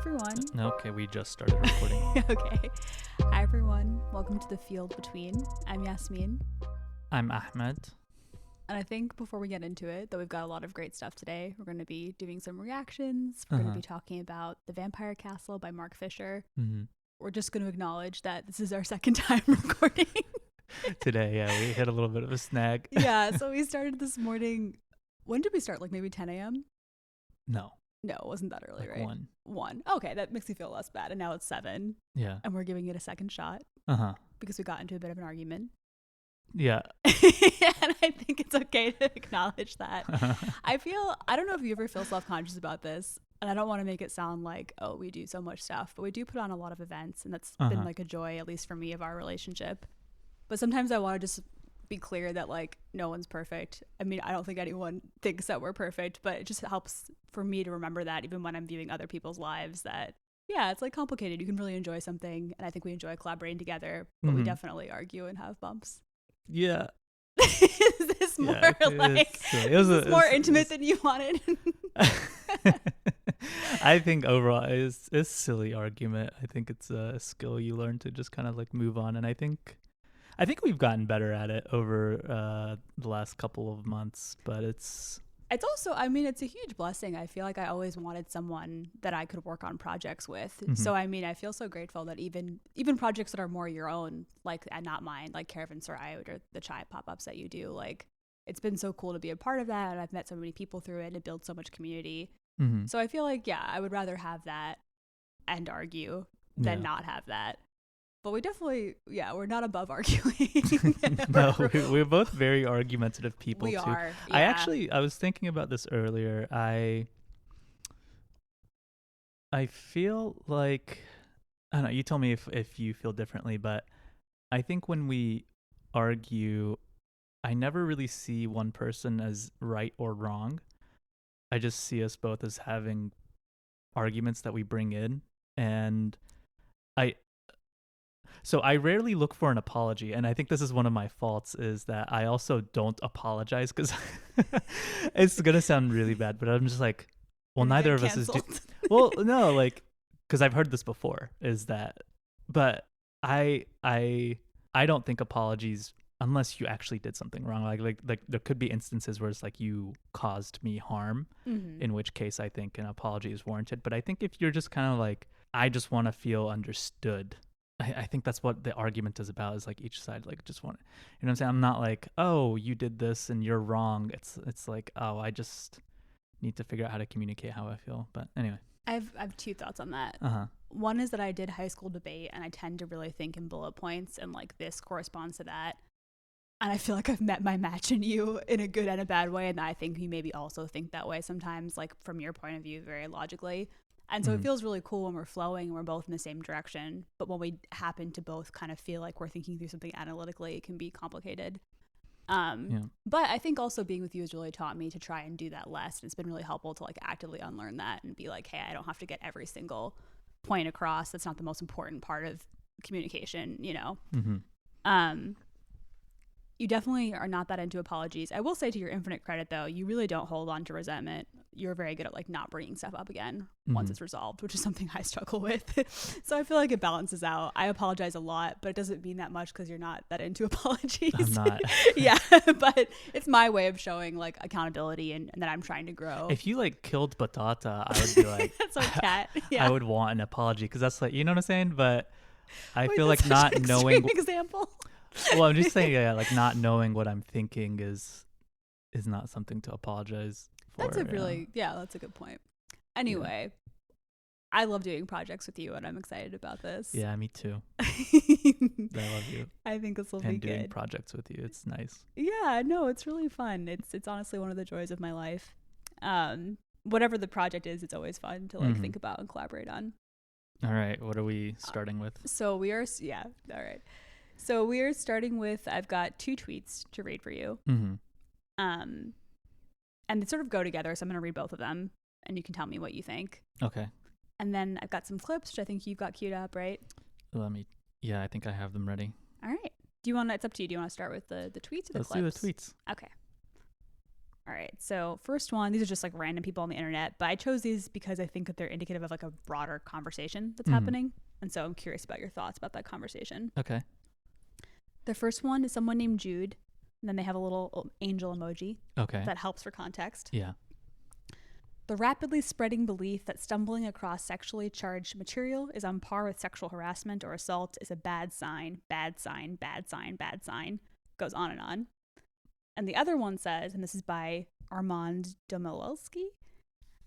everyone. Okay, we just started recording. Okay. Hi, everyone. Welcome to The Field Between. I'm Yasmin. I'm Ahmed. And I think before we get into it, that we've got a lot of great stuff today. We're going to be doing some reactions. We're going to be talking about The Vampire Castle by Mark Fisher. Mm-hmm. We're just going to acknowledge that this is our second time recording. Today, yeah, we hit a little bit of a snag. Yeah, so we started this morning. When did we start? Like maybe 10 a.m.? No, it wasn't that early, like right? 1. Okay, that makes me feel less bad. And now it's 7. Yeah. And we're giving it a second shot. Uh-huh. Because we got into a bit of an argument. Yeah. And I think it's okay to acknowledge that. I don't know if you ever feel self-conscious about this, and I don't want to make it sound like, oh, we do so much stuff, but we do put on a lot of events, and that's been like a joy, at least for me, of our relationship. But sometimes I want to just be clear that like no one's perfect. I mean, I don't think anyone thinks that we're perfect, but it just helps for me to remember that even when I'm viewing other people's lives, that yeah, it's like complicated. You can really enjoy something, and I think we enjoy collaborating together, but we definitely argue and have bumps. Yeah. Is this more more intimate than you wanted? I think overall it's a silly argument. I think it's a skill you learn to just kind of like move on, and I think we've gotten better at it over the last couple of months, but it's also, I mean, it's a huge blessing. I feel like I always wanted someone that I could work on projects with. So, I mean, I feel so grateful that even projects that are more your own, like, and not mine, like Caravanserai or the chai pop-ups that you do, like, it's been so cool to be a part of that. And I've met so many people through it and built so much community. So I feel like, yeah, I would rather have that and argue than not have that. But we definitely, we're not above arguing. No, we're both very argumentative people, we too. Are. Yeah. I was thinking about this earlier. I feel like, I don't know, you tell me if you feel differently, but I think when we argue, I never really see one person as right or wrong. I just see us both as having arguments that we bring in, and So I rarely look for an apology, and I think this is one of my faults, is that I also don't apologize, because it's going to sound really bad, but I'm just like, well, neither of us is well, no, like, because I've heard this before, is that, but I don't think apologies, unless you actually did something wrong, like there could be instances where it's like you caused me harm, in which case I think an apology is warranted. But I think if you're just kind of like, I just want to feel understood, I think that's what the argument is about, is like each side like just want, you know what I'm saying? I'm not like, oh, you did this and you're wrong. It's like, oh, I just need to figure out how to communicate how I feel. But anyway, I have 2 thoughts on that. One is that I did high school debate, and I tend to really think in bullet points, and like this corresponds to that. And I feel like I've met my match in you in a good and a bad way, and I think you maybe also think that way sometimes, like from your point of view, very logically. And so it feels really cool when we're flowing and we're both in the same direction. But when we happen to both kind of feel like we're thinking through something analytically, it can be complicated. But I think also being with you has really taught me to try and do that less. And it's been really helpful to like actively unlearn that and be like, hey, I don't have to get every single point across. That's not the most important part of communication, you know? You definitely are not that into apologies. I will say, to your infinite credit, though, you really don't hold on to resentment. You're very good at like not bringing stuff up again once it's resolved, which is something I struggle with. So I feel like it balances out. I apologize a lot, but it doesn't mean that much because you're not that into apologies. I'm not. Yeah, but it's my way of showing like accountability and that I'm trying to grow. If you like killed Batata, I would be like, that's our cat. Yeah. I would want an apology, because that's like, you know what I'm saying? But I feel like not knowing example. Well, I'm just saying, like not knowing what I'm thinking is not something to apologize for. That's that's a good point. Anyway, I love doing projects with you, and I'm excited about this. Yeah, me too. I love you. I think this will be good. And doing projects with you, it's nice. Yeah, no, it's really fun. It's honestly one of the joys of my life. Whatever the project is, it's always fun to like think about and collaborate on. All right, what are we starting with? So we are, all right. So we are starting with, I've got 2 tweets to read for you. And they sort of go together, so I'm going to read both of them, and you can tell me what you think. Okay. And then I've got some clips, which I think you've got queued up, right? I think I have them ready. All right. It's up to you. Do you want to start with the tweets or the clips? Let's do the tweets. Okay. All right. So first one, these are just like random people on the internet, but I chose these because I think that they're indicative of like a broader conversation that's happening. And so I'm curious about your thoughts about that conversation. Okay. The first one is someone named Jude. And then they have a little angel emoji. Okay. That helps for context. Yeah. The rapidly spreading belief that stumbling across sexually charged material is on par with sexual harassment or assault is a bad sign, bad sign, bad sign, bad sign. Goes on and on. And the other one says, and this is by Armand Domilowski,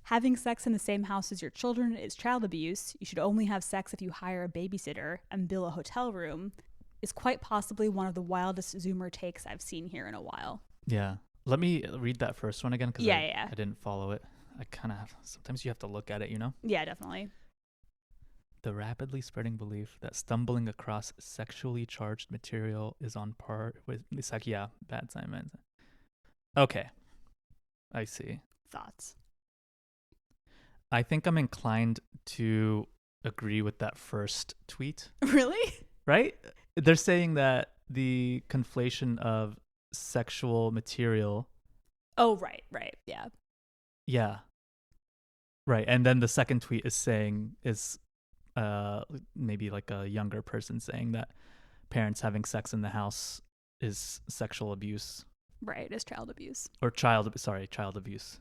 having sex in the same house as your children is child abuse. You should only have sex if you hire a babysitter and bill a hotel room. Is quite possibly one of the wildest Zoomer takes I've seen here in a while. Yeah. Let me read that first one again because I didn't follow it. I kind of sometimes you have to look at it, you know? Yeah, definitely. The rapidly spreading belief that stumbling across sexually charged material is on par with bad sign, bad sign. Okay. I see. Thoughts? I think I'm inclined to agree with that first tweet. Really? Right? They're saying that the conflation of sexual material. Oh, right. Yeah. Yeah. Right. And then the second tweet is maybe like a younger person saying that parents having sex in the house is sexual abuse. Right, is child abuse. Or child abuse.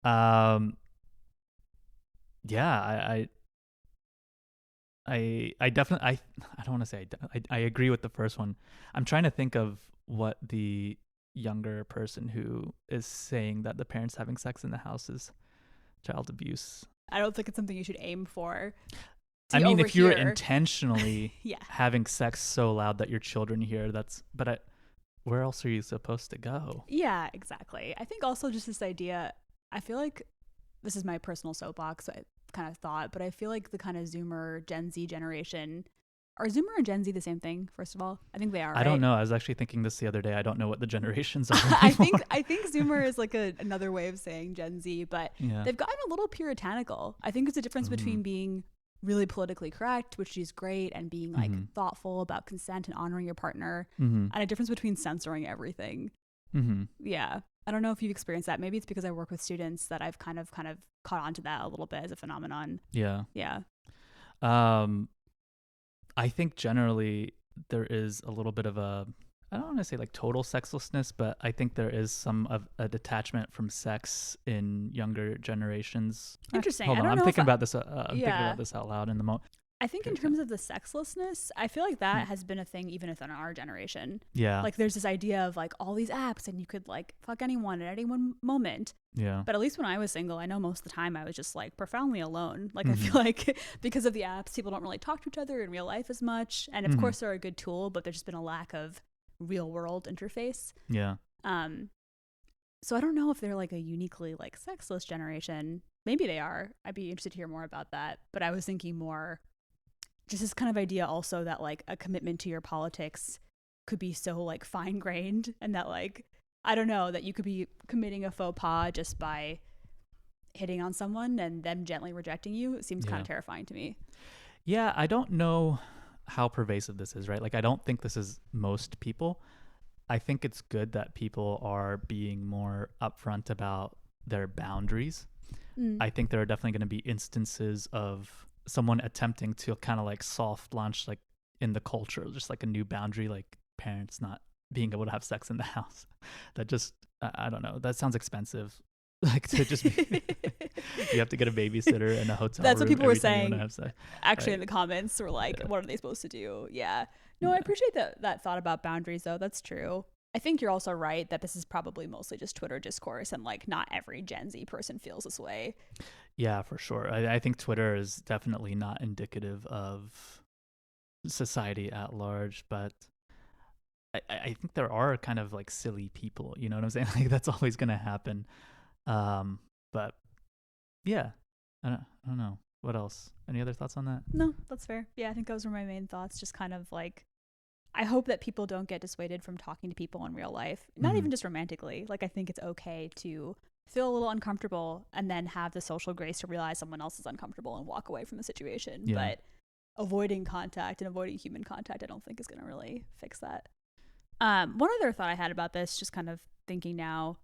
Yeah, I definitely I don't want to say I agree with the first one. I'm trying to think of what the younger person who is saying that the parents having sex in the house is child abuse. I don't think it's something you should aim for. I mean, if you're intentionally having sex so loud that your children hear, where else are you supposed to go? Yeah, exactly. I think also just this idea, I feel like this is my personal soapbox, I kind of thought, but I feel like the kind of Zoomer Gen Z generation, are Zoomer and Gen Z the same thing, first of all? I think they are, right? I don't know. I was actually thinking this the other day. I don't know what the generations are I think Zoomer is like another way of saying Gen Z, but they've gotten a little puritanical. I think it's a difference between being really politically correct, which is great, and being like thoughtful about consent and honoring your partner, and a difference between censoring everything. Yeah. I don't know if you've experienced that. Maybe it's because I work with students that I've kind of caught on to that a little bit as a phenomenon. Yeah. Yeah. I think generally there is a little bit of I don't want to say like total sexlessness, but I think there is some of a detachment from sex in younger generations. Interesting. Hold on, I'm thinking about this. I'm thinking about this out loud in the moment. I think in terms of the sexlessness, I feel like that has been a thing even within our generation. Yeah. Like there's this idea of like all these apps and you could like fuck anyone at any one moment. Yeah. But at least when I was single, I know most of the time I was just like profoundly alone. Like I feel like because of the apps, people don't really talk to each other in real life as much. And of course they're a good tool, but there's just been a lack of real world interface. Yeah. So I don't know if they're like a uniquely like sexless generation. Maybe they are. I'd be interested to hear more about that. But I was thinking more just this kind of idea also that like a commitment to your politics could be so like fine grained, and that like, I don't know, that you could be committing a faux pas just by hitting on someone and them gently rejecting you. It seems kind of terrifying to me. Yeah. I don't know how pervasive this is, right? Like, I don't think this is most people. I think it's good that people are being more upfront about their boundaries. I think there are definitely going to be instances of someone attempting to kind of like soft launch like in the culture, just like a new boundary, like parents not being able to have sex in the house. That just, I don't know, that sounds expensive. Like to just be, you have to get a babysitter and a hotel That's room what people were every time you saying. wanna have sex. Actually, in the comments were like, what are they supposed to do? Yeah. No, I appreciate that thought about boundaries though. That's true. I think you're also right that this is probably mostly just Twitter discourse, and like not every Gen Z person feels this way. Yeah, for sure. I think Twitter is definitely not indicative of society at large, but I think there are kind of like silly people, you know what I'm saying? Like that's always going to happen. But yeah, I don't know. What else? Any other thoughts on that? No, that's fair. Yeah, I think those were my main thoughts. Just kind of like, I hope that people don't get dissuaded from talking to people in real life, not even just romantically. Like, I think it's okay to feel a little uncomfortable and then have the social grace to realize someone else is uncomfortable and walk away from the situation. Yeah. But avoiding contact and avoiding human contact, I don't think is going to really fix that. One other thought I had about this, just kind of thinking now,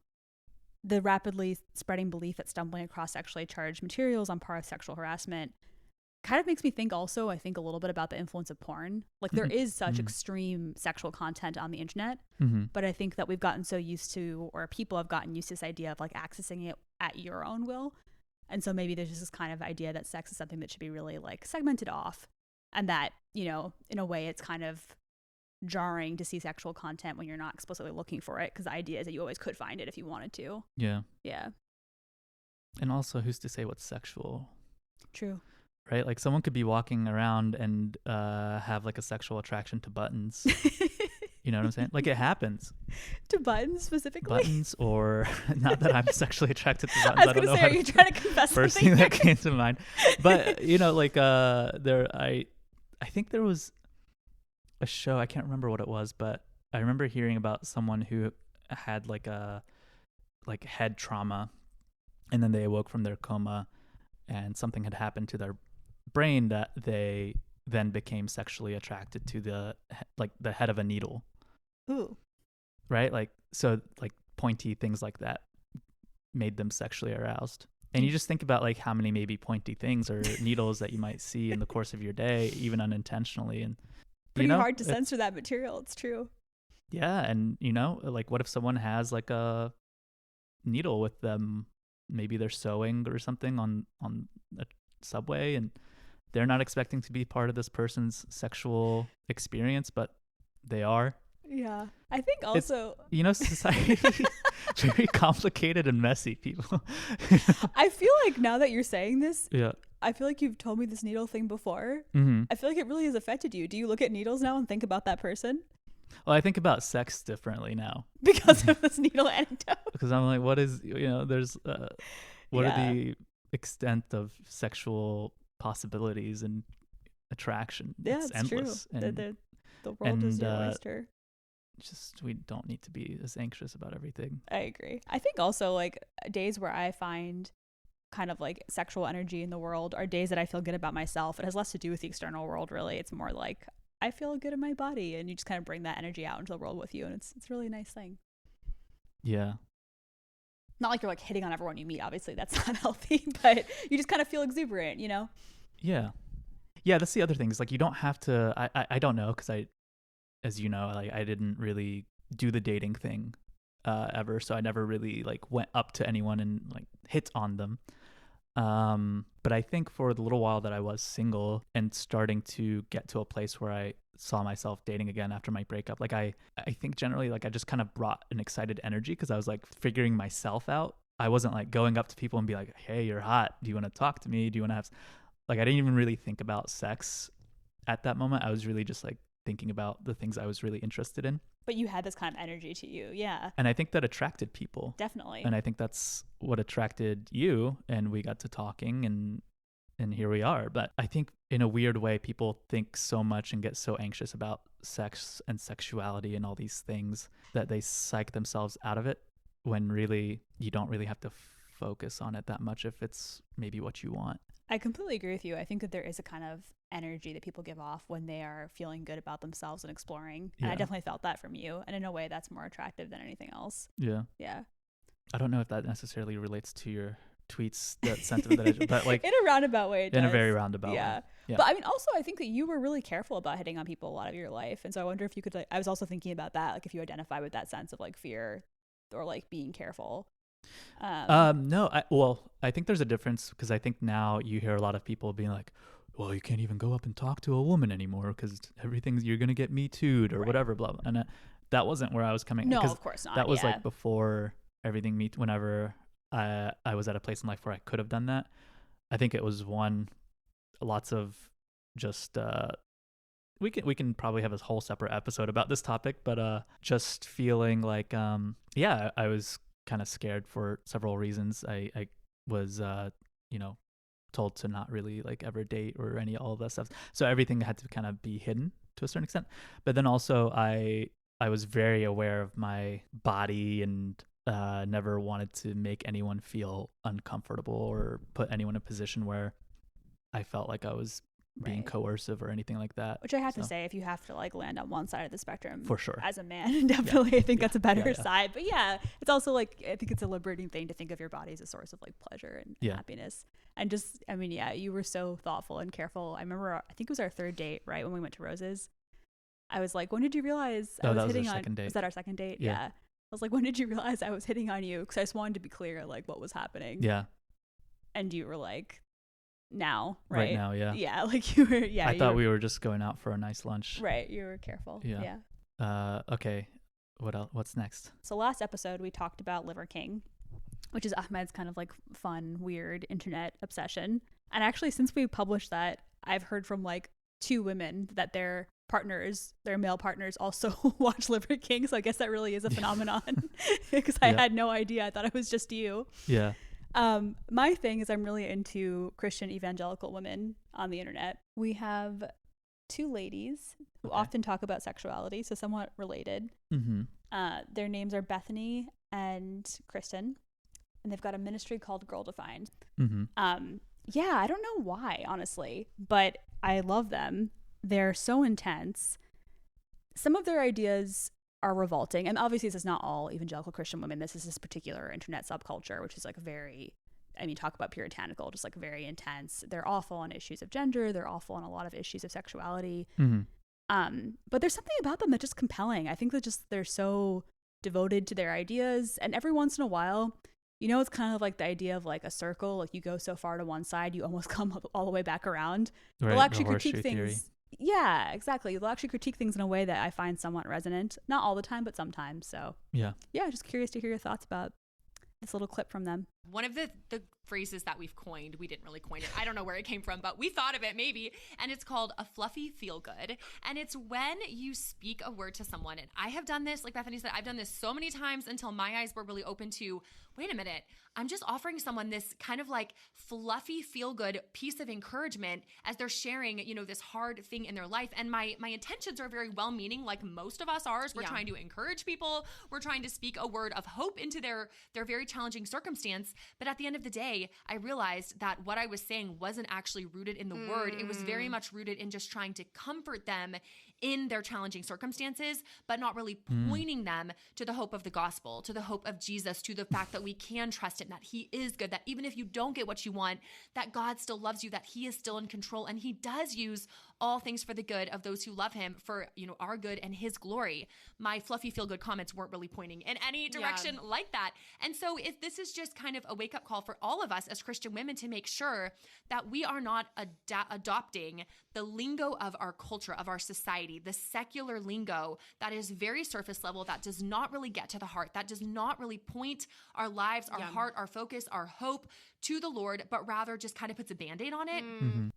the rapidly spreading belief that stumbling across sexually charged materials on par with sexual harassment kind of makes me think also, I think a little bit about the influence of porn. Like there is such extreme sexual content on the internet, but I think that we've gotten so used to, or people have gotten used to this idea of like accessing it at your own will. And so maybe there's just this kind of idea that sex is something that should be really like segmented off, and that, you know, in a way it's kind of jarring to see sexual content when you're not explicitly looking for it, because the idea is that you always could find it if you wanted to. Yeah. Yeah. And also, who's to say what's sexual? True. Right? Like someone could be walking around and have like a sexual attraction to buttons. You know what I'm saying? Like it happens. To buttons specifically? Buttons, or not that I'm sexually attracted to buttons. I was going to say, are you trying to confess first something? First thing that came to mind. But, you know, like I think there was a show, I can't remember what it was, but I remember hearing about someone who had like a head trauma, and then they awoke from their coma and something had happened to their brain that they then became sexually attracted to the head of a needle. Ooh. Right? Like, so like pointy things like that made them sexually aroused. And you just think about like how many maybe pointy things or needles that you might see in the course of your day, even unintentionally. And pretty hard to censor that material. It's true. Yeah. And you know, like what if someone has like a needle with them? Maybe they're sewing or something on a subway, and they're not expecting to be part of this person's sexual experience, but they are. Yeah. I think also, you know, society very complicated and messy, people. I feel like now that you're saying this, yeah, I feel like you've told me this needle thing before. Mm-hmm. I feel like it really has affected you. Do you look at needles now and think about that person? Well, I think about sex differently now because of this needle anecdote. Because I'm like, what is, you know, there's what are the extent of sexual possibilities and attraction? Yeah, it's endless. True. And, the world is your oyster. Just, we don't need to be as anxious about everything. I agree. I think also like days where I find kind of like sexual energy in the world are days that I feel good about myself. It has less to do with the external world, really. It's more like I feel good in my body, and you just kind of bring that energy out into the world with you, and it's really a nice thing. Yeah. Not like you're like hitting on everyone you meet. Obviously, that's not healthy, but you just kind of feel exuberant, you know? Yeah. Yeah, that's the other thing. Is like you don't have to. I don't know, because as you know, like I didn't really do the dating thing ever, so I never really like went up to anyone and like hit on them. But I think for the little while that I was single and starting to get to a place where I saw myself dating again after my breakup, like I think generally like I just kind of brought an excited energy because I was like figuring myself out. I wasn't like going up to people and be like, hey, you're hot. Do you want to talk to me? Do you want to have, like, I didn't even really think about sex at that moment. I was really just like thinking about the things I was really interested in. But you had this kind of energy to you. Yeah. And I think that attracted people. Definitely. And I think that's what attracted you, and we got to talking, and here we are. But I think in a weird way, people think so much and get so anxious about sex and sexuality and all these things that they psych themselves out of it, when really you don't really have to focus on it that much if it's maybe what you want. I completely agree with you. I think that there is a kind of energy that people give off when they are feeling good about themselves and exploring. And I definitely felt that from you. And in a way, that's more attractive than anything else. Yeah. Yeah. I don't know if that necessarily relates to your tweets, that sentiment that but like in a roundabout way, it does. In a very roundabout way. Yeah. But I mean, also, I think that you were really careful about hitting on people a lot of your life. And so I wonder if you could, like, I was also thinking about that, like if you identify with that sense of like fear or like being careful. No, I think there's a difference, because I think now you hear a lot of people being like, well, you can't even go up and talk to a woman anymore because everything's, you're going to get Me Too'd or whatever, blah, blah. And that wasn't where I was coming. No, of course not. That was like before everything whenever I was at a place in life where I could have done that. I think it was lots of just, we can probably have a whole separate episode about this topic, but just feeling like, I was kind of scared for several reasons. I was, told to not really like ever date or all of that stuff. So everything had to kind of be hidden to a certain extent. But then also I was very aware of my body and never wanted to make anyone feel uncomfortable or put anyone in a position where I felt like I was being coercive or anything like that. Which I have to say, if you have to like land on one side of the spectrum, for sure, as a man, definitely, I think that's a better side. But it's also like, I think it's a liberating thing to think of your body as a source of like pleasure and happiness. And just, I mean, you were so thoughtful and careful. I remember, I think it was our third date, right, when we went to Rose's. I was like, when did you realize I was hitting on? Was that our second date? Yeah. I was like, when did you realize I was hitting on you? Because I just wanted to be clear, like, what was happening. Yeah. And you were like, now, right? Right now, yeah. Yeah, like you were, I thought we were just going out for a nice lunch. Right, you were careful. Yeah. Okay, what else? What's next? So last episode, we talked about Liver King, which is Ahmed's kind of like fun, weird internet obsession. And actually, since we published that, I've heard from like 2 women that their male partners also watch Liver King. So I guess that really is a phenomenon because I had no idea. I thought it was just you. Yeah. My thing is I'm really into Christian evangelical women on the internet. We have 2 ladies who often talk about sexuality, so somewhat related. Mm-hmm. Their names are Bethany and Kristen, and they've got a ministry called Girl Defined. Mm-hmm. I don't know why, honestly, but I love them. They're so intense. Some of their ideas are revolting, and obviously this is not all evangelical Christian women. This is this particular internet subculture, which is like very, I mean, talk about puritanical, just like very intense. They're awful on issues of gender. They're awful on a lot of issues of sexuality. Mm-hmm. But there's something about them that's just compelling. I think that just they're so devoted to their ideas, and every once in a while, it's kind of like the idea of like a circle. Like you go so far to one side, you almost come all the way back around. Right, they'll actually critique things. Theory. Yeah, exactly. They'll actually critique things in a way that I find somewhat resonant. Not all the time, but sometimes. So yeah, just curious to hear your thoughts about this little clip from them. One of the phrases that we've coined, we didn't really coin it. I don't know where it came from, but we thought of it maybe. And it's called a fluffy feel good. And it's when you speak a word to someone. And I have done this, like Bethany said, I've done this so many times until my eyes were really open to, wait a minute, I'm just offering someone this kind of like fluffy feel good piece of encouragement as they're sharing, this hard thing in their life. And my intentions are very well meaning, like most of us are. We're trying to encourage people. We're trying to speak a word of hope into their very challenging circumstance. But at the end of the day, I realized that what I was saying wasn't actually rooted in the word. It was very much rooted in just trying to comfort them in their challenging circumstances, but not really pointing them to the hope of the gospel, to the hope of Jesus, to the fact that we can trust him, that he is good, that even if you don't get what you want, that God still loves you, that he is still in control, and he does use all things for the good of those who love him for, our good and his glory. My fluffy feel good comments weren't really pointing in any direction like that. And so if this is just kind of a wake up call for all of us as Christian women to make sure that we are not adopting the lingo of our culture, of our society, the secular lingo that is very surface level, that does not really get to the heart, that does not really point our lives, our heart, our focus, our hope to the Lord, but rather just kind of puts a Band-Aid on it. Mm-hmm.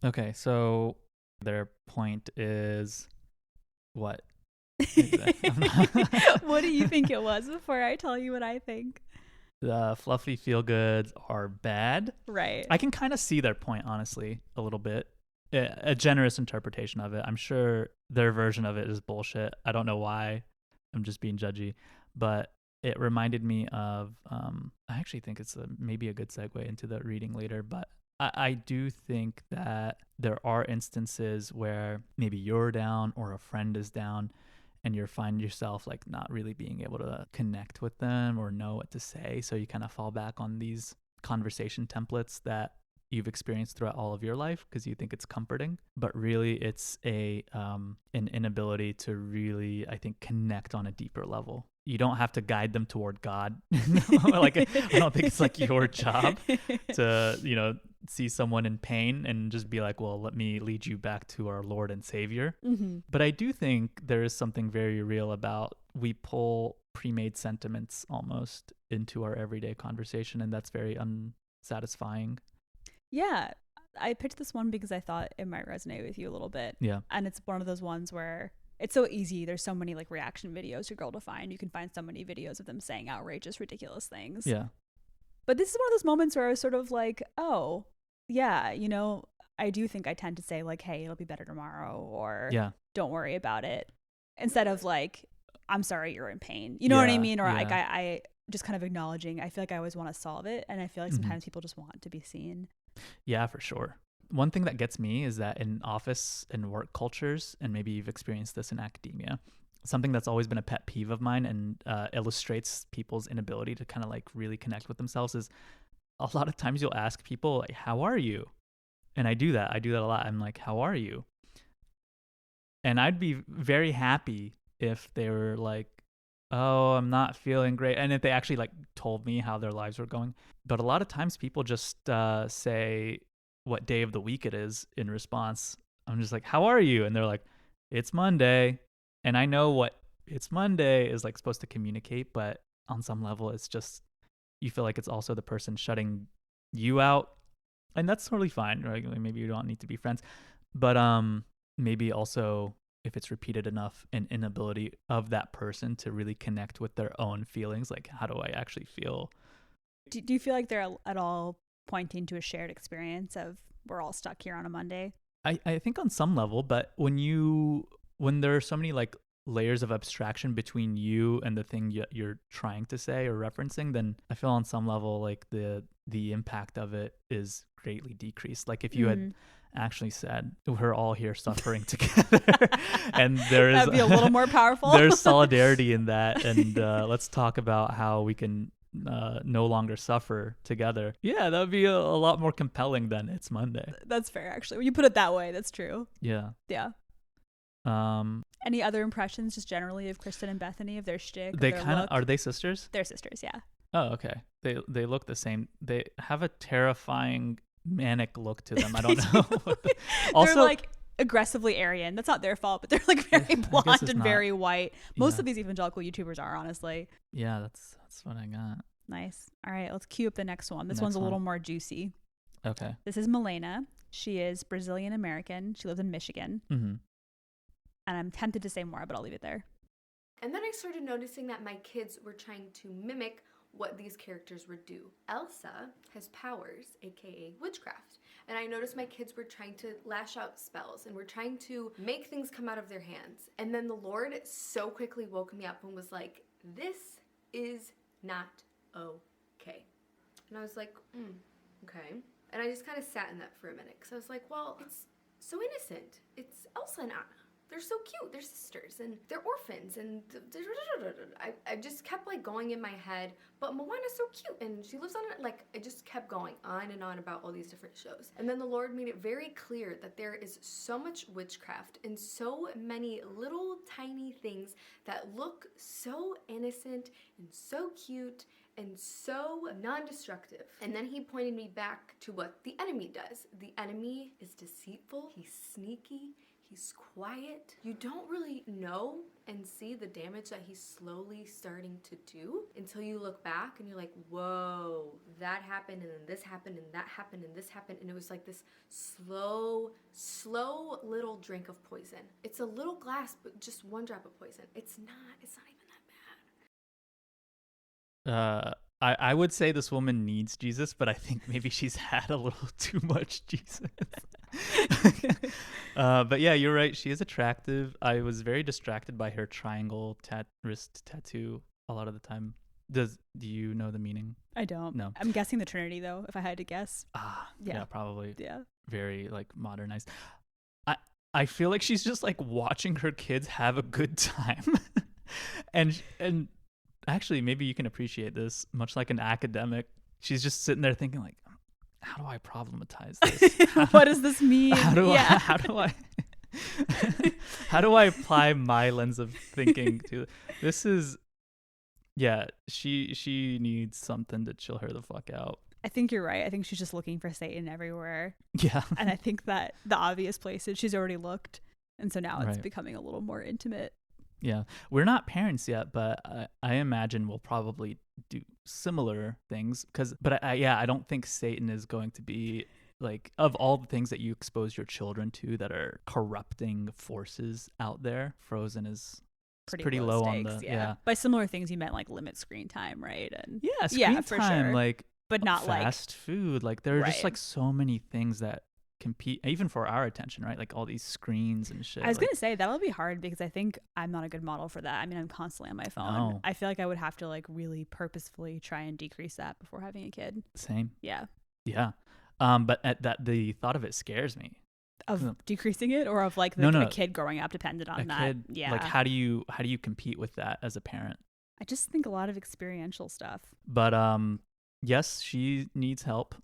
Okay, so their point is what? What do you think it was before I tell you what I think? The fluffy feel-goods are bad. Right. I can kind of see their point, honestly, a little bit. A generous interpretation of it. I'm sure their version of it is bullshit. I don't know why. I'm just being judgy. But it reminded me of, I actually think it's maybe a good segue into the reading later, but I do think that there are instances where maybe you're down or a friend is down and you find yourself like not really being able to connect with them or know what to say. So you kind of fall back on these conversation templates that you've experienced throughout all of your life because you think it's comforting. But really it's an inability to really, I think, connect on a deeper level. You don't have to guide them toward God. Like, I don't think it's like your job to, see someone in pain and just be like, well, let me lead you back to our Lord and Savior. Mm-hmm. But I do think there is something very real about we pull pre-made sentiments almost into our everyday conversation, and that's very unsatisfying. Yeah. I picked this one because I thought it might resonate with you a little bit. Yeah. And it's one of those ones where it's so easy. There's so many like reaction videos to Girl Defined. You can find so many videos of them saying outrageous, ridiculous things. Yeah. But this is one of those moments where I was sort of like, oh, yeah, I do think I tend to say like, hey, it'll be better tomorrow, or don't worry about it, instead of like, I'm sorry you're in pain. You know what I mean? Or like I just kind of acknowledging, I feel like I always want to solve it. And I feel like sometimes people just want to be seen. Yeah, for sure. one thing that gets me is that in office and work cultures, and maybe you've experienced this in academia, something that's always been a pet peeve of mine and illustrates people's inability to kind of like really connect with themselves is a lot of times you'll ask people like, how are you? And I do that a lot. I'm like, how are you? And I'd be very happy if they were like, oh, I'm not feeling great. And if they actually like told me how their lives were going. But a lot of times people just say what day of the week it is in response. I'm just like, how are you? And they're like, it's Monday. And I know what it's Monday is like supposed to communicate, but on some level it's just, you feel like it's also the person shutting you out. And that's totally fine, right? Maybe you don't need to be friends. But maybe also if it's repeated enough, an inability of that person to really connect with their own feelings, like how do I actually feel? Do you feel like they're at all pointing to a shared experience of we're all stuck here on a Monday? I think on some level, but when there are so many like layers of abstraction between you and the thing you're trying to say or referencing, then I feel on some level like the impact of it is greatly decreased. Like if you had actually said we're all here suffering together and there is that'd be a little more powerful. There's solidarity in that, and let's talk about how we can no longer suffer together. Yeah, that would be a lot more compelling than it's Monday. That's fair, actually. When you put it that way, that's true. Yeah. Any other impressions just generally of Kristen and Bethany, of their shtick? They kind of, are they sisters? They're sisters, yeah. Oh, okay. They look the same. They have a terrifying manic look to them. I don't know. Also, they're like aggressively Aryan. That's not their fault, but they're like very blonde and very white. Most of these evangelical YouTubers are, honestly. Yeah, that's what I got. Nice. All right, let's cue up the next one. This one's a little more juicy. Okay. This is Milena. She is Brazilian American. She lives in Michigan. Mm-hmm. And I'm tempted to say more, but I'll leave it there. And then I started noticing that my kids were trying to mimic what these characters would do. Elsa has powers, aka witchcraft. And I noticed my kids were trying to lash out spells and were trying to make things come out of their hands. And then the Lord so quickly woke me up and was like, this is not okay. And I was like, okay. And I just kind of sat in that for a minute because I was like, well, it's so innocent. It's Elsa and Anna. They're so cute. They're sisters and they're orphans and I just kept like going in my head, but Moana's so cute and she lives on it. Like I just kept going on and on about all these different shows. And then the Lord made it very clear that there is so much witchcraft and so many little tiny things that look so innocent and so cute and so non-destructive. And then he pointed me back to what the enemy does. The enemy is deceitful, he's sneaky, he's quiet. You don't really know and see the damage that he's slowly starting to do until you look back and you're like, whoa, that happened and then this happened and that happened and this happened. And it was like this slow little drink of poison. It's a little glass, but just one drop of poison. It's not even that bad. I would say this woman needs Jesus, but I think maybe she's had a little too much Jesus. But yeah, you're right. She is attractive. I was very distracted by her triangle wrist tattoo a lot of the time. Do you know the meaning? I don't. No. I'm guessing the Trinity though, if I had to guess. Yeah, probably. Yeah. Very like modernized. I feel like she's just like watching her kids have a good time. and actually, maybe you can appreciate this, much like an academic. She's just sitting there thinking like, how do I problematize this? What does this mean? How do I apply my lens of thinking to this? She needs something to chill her the fuck out. I think you're right. I think she's just looking for Satan everywhere. Yeah. And I think that the obvious places she's already looked. And so now it's becoming a little more intimate. Yeah. We're not parents yet, but I imagine we'll probably do similar things but I don't think Satan is going to be like, of all the things that you expose your children to that are corrupting forces out there, Frozen is pretty low stakes, on the By similar things you meant like limit screen time, right? And screen for time, sure. like, but not fast food. Like there are just like so many things that compete even for our attention, right? Like all these screens and shit. I was gonna say that'll be hard because I think I'm not a good model for that. I mean, I'm constantly on my phone. No. I feel like I would have to like really purposefully try and decrease that before having a kid. Same. Yeah. But the thought of it scares me. Of decreasing it, or of like a kid growing up dependent on that. Kid, yeah. Like how do you compete with that as a parent? I just think a lot of experiential stuff. But yes, she needs help.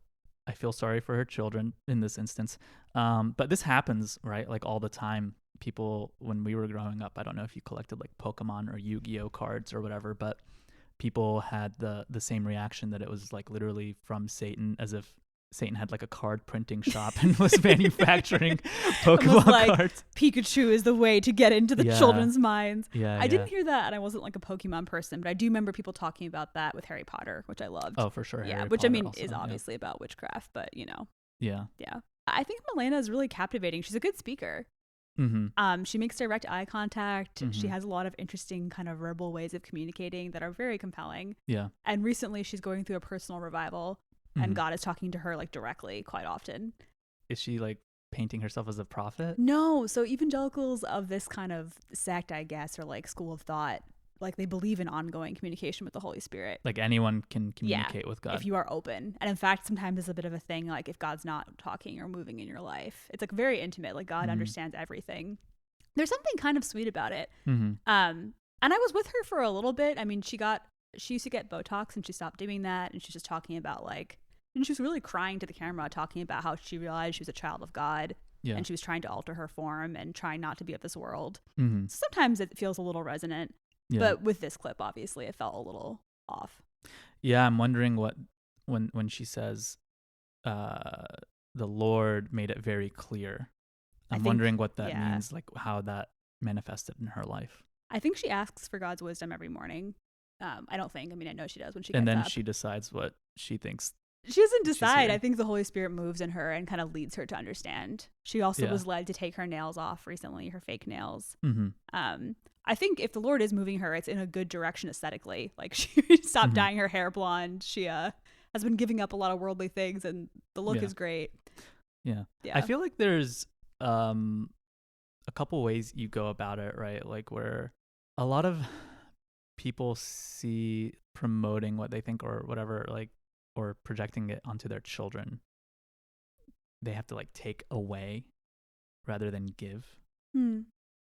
I feel sorry for her children in this instance. But this happens, right? Like all the time. People, when we were growing up, I don't know if you collected like Pokemon or Yu-Gi-Oh cards or whatever, but people had the same reaction, that it was like literally from Satan, as if Satan had like a card printing shop and was manufacturing Pokemon cards. Pikachu is the way to get into the children's minds. Yeah, I didn't hear that, and I wasn't like a Pokemon person, but I do remember people talking about that with Harry Potter, which I loved. Oh, for sure. Yeah, Harry which Potter I mean also, is obviously about witchcraft, but you know. Yeah. Yeah. I think Milena is really captivating. She's a good speaker. Mm-hmm. She makes direct eye contact. Mm-hmm. She has a lot of interesting kind of verbal ways of communicating that are very compelling. Yeah. And recently she's going through a personal revival, and God is talking to her like directly quite often. Is she like painting herself as a prophet? No. So evangelicals of this kind of sect, I guess, or like school of thought, like they believe in ongoing communication with the Holy Spirit. Like anyone can communicate with God. If you are open. And in fact, sometimes it's a bit of a thing, like if God's not talking or moving in your life, it's like very intimate. Like God understands everything. There's something kind of sweet about it. Mm-hmm. And I was with her for a little bit. I mean, she used to get Botox and she stopped doing that. And she's just talking about and she was really crying to the camera, talking about how she realized she was a child of God. Yeah. And she was trying to alter her form and trying not to be of this world. Mm-hmm. So sometimes it feels a little resonant. Yeah. But with this clip, obviously, it felt a little off. Yeah, I'm wondering what, when she says, the Lord made it very clear. I'm wondering what that means, like how that manifested in her life. I think she asks for God's wisdom every morning. I know she does when she gets up. And then she decides what she thinks. She doesn't decide. I think the Holy Spirit moves in her and kind of leads her to understand. She also was led to take her nails off recently, her fake nails. Mm-hmm. I think if the Lord is moving her, it's in a good direction aesthetically. Like she stopped dyeing her hair blonde. She has been giving up a lot of worldly things, and the look is great. Yeah. I feel like there's a couple ways you go about it, right? Like where a lot of people see promoting what they think or whatever, like, or projecting it onto their children, they have to like take away rather than give.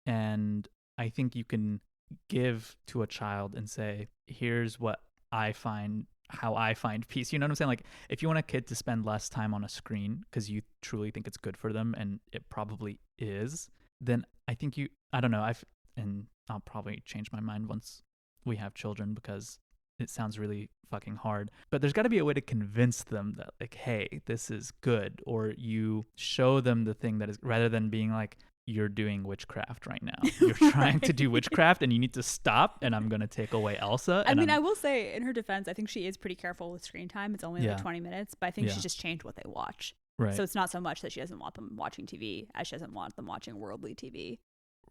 And I think you can give to a child and say, here's what how I find peace. You know what I'm saying? Like if you want a kid to spend less time on a screen because you truly think it's good for them, and it probably is, then I think I don't know. And I'll probably change my mind once we have children, because it sounds really fucking hard. But there's got to be a way to convince them that like, hey, this is good. Or you show them the thing that is, rather than being like, you're doing witchcraft right now. You're trying to do witchcraft and you need to stop, and I'm going to take away Elsa. I will say, in her defense, I think she is pretty careful with screen time. It's only like 20 minutes, but I think she's just changed what they watch. Right. So it's not so much that she doesn't want them watching TV as she doesn't want them watching worldly TV.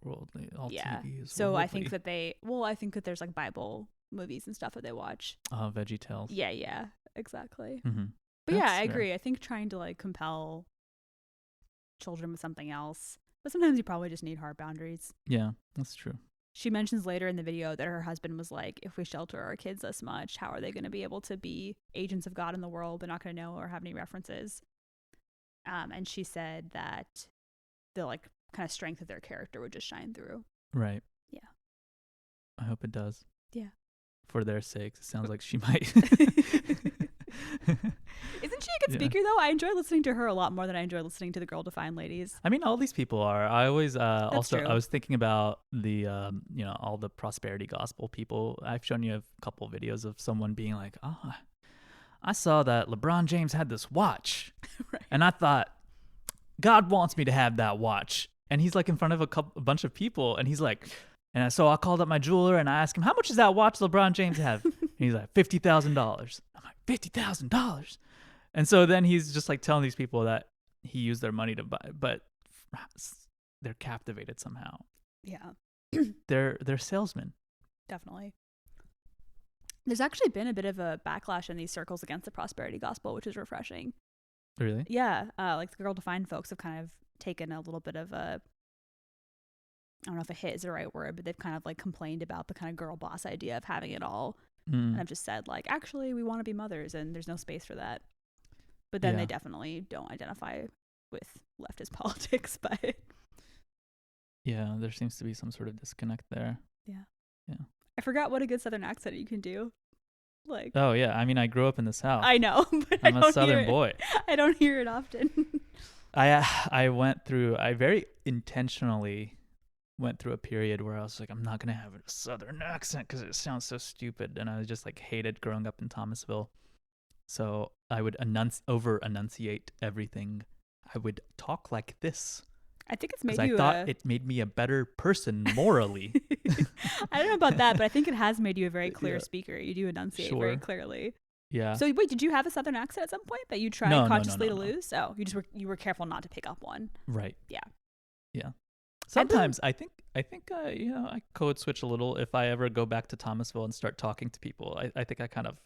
All TV is so worldly. I think that there's like Bible movies and stuff that they watch. Veggie Tales. Yeah, exactly. Mm-hmm. But I agree. I think trying to like compel children with something else, but sometimes you probably just need hard boundaries. Yeah, that's true. She mentions later in the video that her husband was like, if we shelter our kids this much, how are they going to be able to be agents of God in the world? They're not going to know or have any references. And she said that the like kind of strength of their character would just shine through. Right. Yeah. I hope it does. Yeah. For their sakes. It sounds like she might. Isn't she a good speaker though? I enjoy listening to her a lot more than I enjoy listening to the Girl Defined ladies. I mean, all these people are. I always true. I was thinking about the all the prosperity gospel people. I've shown you a couple videos of someone being like, "Oh, I saw that LeBron James had this watch." Right. And I thought, God wants me to have that watch. And he's like in front of a bunch of people, and he's like, and so I called up my jeweler and I asked him, how much does that watch LeBron James have? And he's like, $50,000. I'm like, $50,000? And so then he's just like telling these people that he used their money to buy, but they're captivated somehow. Yeah. They're salesmen. Definitely. There's actually been a bit of a backlash in these circles against the prosperity gospel, which is refreshing. Really? Yeah. Like the Girl Defined folks have kind of taken a little bit of a, I don't know if a hit is the right word, but they've kind of like complained about the kind of girl boss idea of having it all. And I've just said like, actually, we want to be mothers and there's no space for that. But then they definitely don't identify with leftist politics. But yeah, there seems to be some sort of disconnect there. Yeah. Yeah. I forgot what a good Southern accent you can do. Like. Oh yeah, I mean, I grew up in the South. I know, but I'm a Southern boy. I don't hear it often. I very intentionally went through a period where I was like, I'm not gonna have a Southern accent because it sounds so stupid, and I just like hated growing up in Thomasville. So I would over enunciate everything. I would talk like this. I think it's made you. I thought it made me a better person morally. I don't know about that, but I think it has made you a very clear speaker. You do enunciate very clearly. Yeah. So wait, did you have a Southern accent at some point that you tried consciously to lose? Oh, you were careful not to pick up one. Right. Yeah. Yeah. Sometimes I think I code switch a little if I ever go back to Thomasville and start talking to people. I think I kind of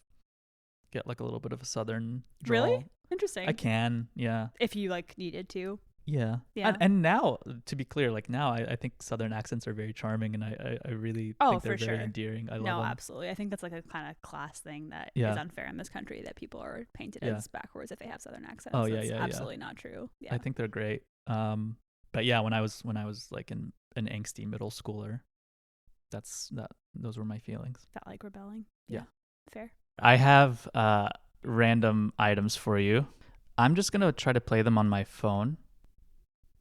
get like a little bit of a Southern drawl. Really? Interesting. I can, yeah. If you like needed to. Yeah. And now, to be clear, like now I think Southern accents are very charming, and I really think they're very endearing. I love them. Absolutely. I think that's like a kind of class thing that is unfair in this country, that people are painted as backwards if they have Southern accents. Oh, that's absolutely not true. Yeah. I think they're great. But yeah, when I was like an angsty middle schooler, those were my feelings. That like rebelling. Yeah. Fair. I have random items for you. I'm just gonna try to play them on my phone.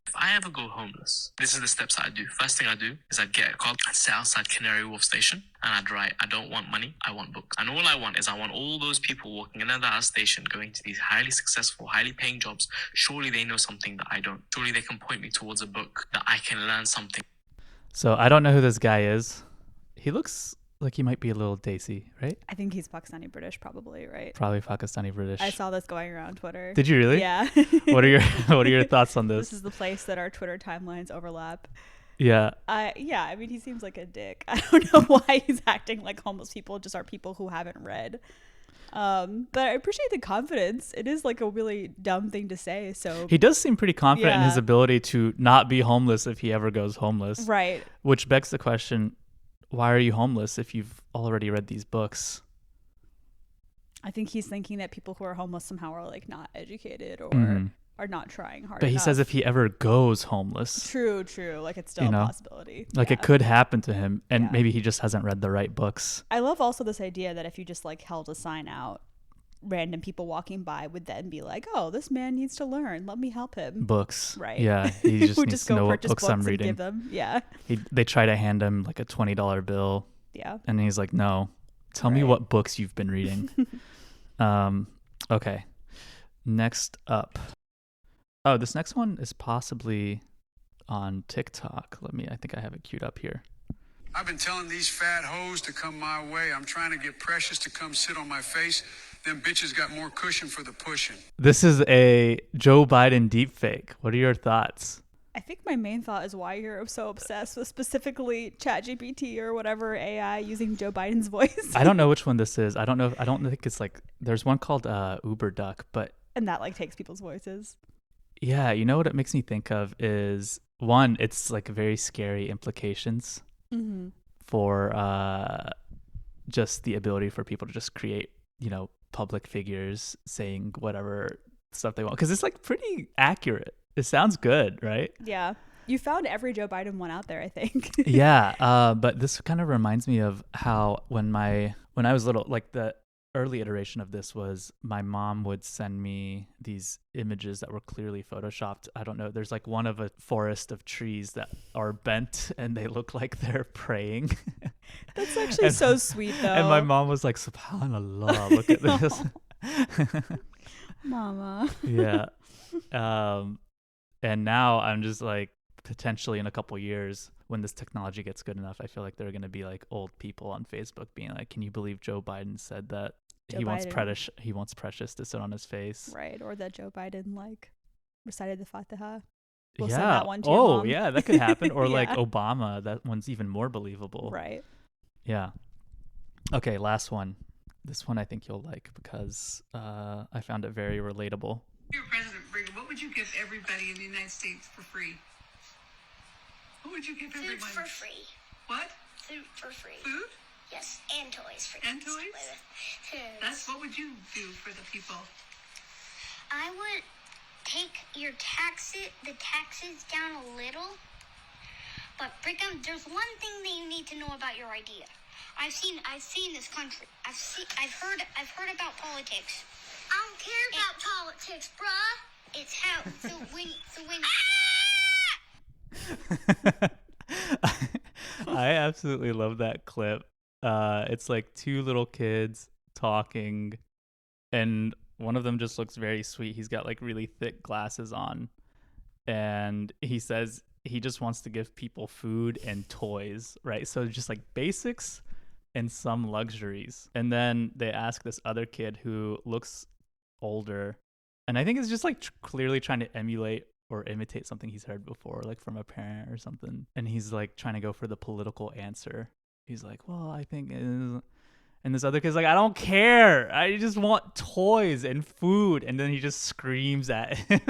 If I ever go homeless, this is the steps I do. First thing I do is I'd get a car, I'd sit outside Canary Wharf Station, and I'd write, I don't want money, I want books. And all I want is I want all those people walking in and out of that station, going to these highly successful, highly paying jobs. Surely they know something that I don't. Surely they can point me towards a book that I can learn something. So I don't know who this guy is. He looks like he might be a little Desi, right? I think he's Pakistani British, probably, right? Probably Pakistani British. I saw this going around Twitter. Did you really? Yeah. What are your thoughts on this? This is the place that our Twitter timelines overlap. Yeah. Yeah, I mean, he seems like a dick. I don't know why he's acting like homeless people just are people who haven't read. But I appreciate the confidence. It is like a really dumb thing to say. So he does seem pretty confident in his ability to not be homeless if he ever goes homeless. Right. Which begs the question, why are you homeless if you've already read these books? I think he's thinking that people who are homeless somehow are like not educated or are not trying hard But enough. he says if he ever goes homeless. True. Like it's still a possibility. Like it could happen to him, and maybe he just hasn't read the right books. I love also this idea that if you just like held a sign out, random people walking by would then be like, oh, this man needs to learn. Let me help him. Books. Right. Yeah. He just needs to know what books I'm reading. Give them. Yeah. They try to hand him like a $20 bill. Yeah. And he's like, no, tell me what books you've been reading. Okay. Next up. Oh, this next one is possibly on TikTok. I think I have it queued up here. I've been telling these fat hoes to come my way. I'm trying to get Precious to come sit on my face. Them bitches got more cushion for the pushing. This is a Joe Biden deepfake. What are your thoughts? I think my main thought is why you're so obsessed with specifically ChatGPT or whatever AI using Joe Biden's voice. I don't know which one this is. I don't think it's like, there's one called Uber Duck, but. And that like takes people's voices. Yeah. You know what it makes me think of is, one, it's like very scary implications for just the ability for people to just create, public figures saying whatever stuff they want. Because it's like pretty accurate. It sounds good, right? Yeah. You found every Joe Biden one out there, I think. Yeah. But this kind of reminds me of how when I was little, like the early iteration of this was my mom would send me these images that were clearly photoshopped. I don't know. There's like one of a forest of trees that are bent and they look like they're praying. That's actually so sweet though. And my mom was like, SubhanAllah, look at this. Mama. Yeah. And now I'm just like, potentially in a couple years, when this technology gets good enough, I feel like there are going to be like old people on Facebook being like, can you believe Joe Biden said that he wants Precious to sit on his face? Right. Or that Joe Biden like recited the Fatiha. We'll yeah. send that one to your mom. Yeah, that could happen. Or Yeah. like Obama, that one's even more believable. Right. Yeah. Okay, last one. This one I think you'll like because I found it very relatable. Dear President Reagan, what would you give everybody in the United States for free? What would you give everyone? Food for free. What? Food for free. Food? Yes, and toys for And kids to toys? play with. That's what would you do for the people? I would take the taxes down a little. But Brigham, there's one thing that you need to know about your idea. I've seen this country. I've heard about politics. I don't care about politics, bruh. It's how. I absolutely love that clip. It's like two little kids talking, and one of them just looks very sweet. He's got like really thick glasses on, and he says he just wants to give people food and toys, right? So just like basics and some luxuries. And then they ask this other kid who looks older, and I think it's just like clearly trying to emulate or imitate something he's heard before, like from a parent or something. And he's like trying to go for the political answer. He's like, well, I think, and this other kid's like, I don't care. I just want toys and food. And then he just screams at him.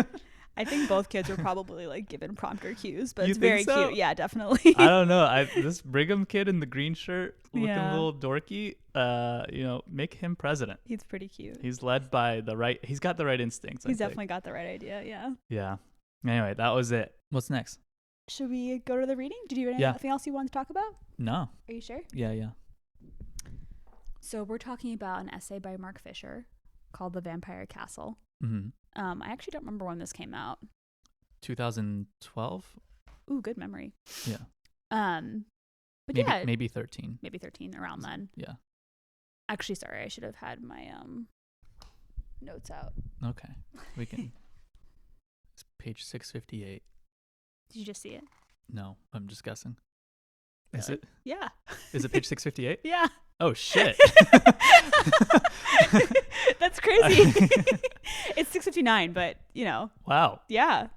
I think both kids were probably like given prompter cues, but You it's very think so? cute. Yeah, definitely. I don't know. This Brigham kid in the green shirt, looking Yeah. a little dorky, make him president. He's pretty cute. He's led by he's got the right instincts. He's definitely got the right idea. Yeah. Yeah. Anyway, that was it. What's next? Should we go to the reading? Did you have anything else you want to talk about? No. Are you sure? Yeah. So we're talking about an essay by Mark Fisher called The Vampire Castle. Mm-hmm. I actually don't remember when this came out. 2012? Ooh, good memory. Yeah. But maybe, yeah. Maybe 13. Maybe 13, around then. Yeah. Actually, sorry, I should have had my notes out. Okay. We can. It's page 658. Did you just see it? No, I'm just guessing. Is Really? it? Yeah. Is it page 658? Yeah. Oh, shit. That's crazy. It's 6:59, but, Wow. yeah.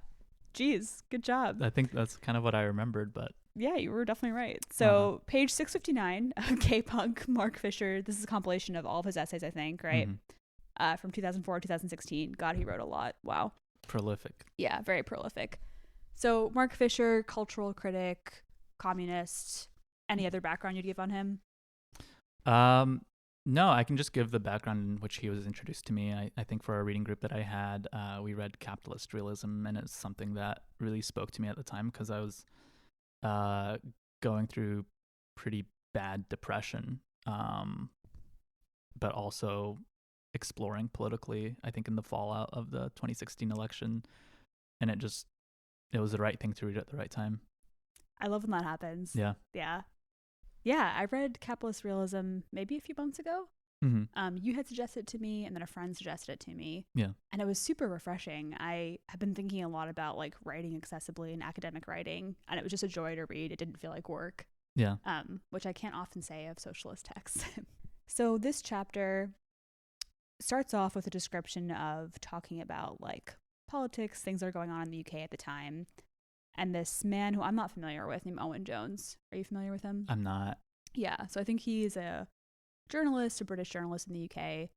Jeez, good job. I think that's kind of what I remembered, but Yeah, you were definitely right. So page 659, K-Punk, Mark Fisher. This is a compilation of all of his essays, I think, right? Mm-hmm. From 2004 to 2016. God, he wrote a lot. Wow. Prolific. Yeah, very prolific. So Mark Fisher, cultural critic, communist. Any other background you'd give on him? No, I can just give the background in which he was introduced to me. I think for a reading group that I had, we read Capitalist Realism, and it's something that really spoke to me at the time because I was going through pretty bad depression, but also exploring politically, I think, in the fallout of the 2016 election. And it was the right thing to read at the right time. I love when that happens. Yeah. Yeah, I read Capitalist Realism maybe a few months ago. Mm-hmm. You had suggested it to me, and then a friend suggested it to me. Yeah. And it was super refreshing. I have been thinking a lot about like writing accessibly and academic writing, and it was just a joy to read. It didn't feel like work. Yeah. Which I can't often say of socialist texts. So this chapter starts off with a description of talking about like politics, things that are going on in the UK at the time. And this man who I'm not familiar with named Owen Jones. Are you familiar with him? I'm not. Yeah. So I think he's a journalist, a British journalist in the UK.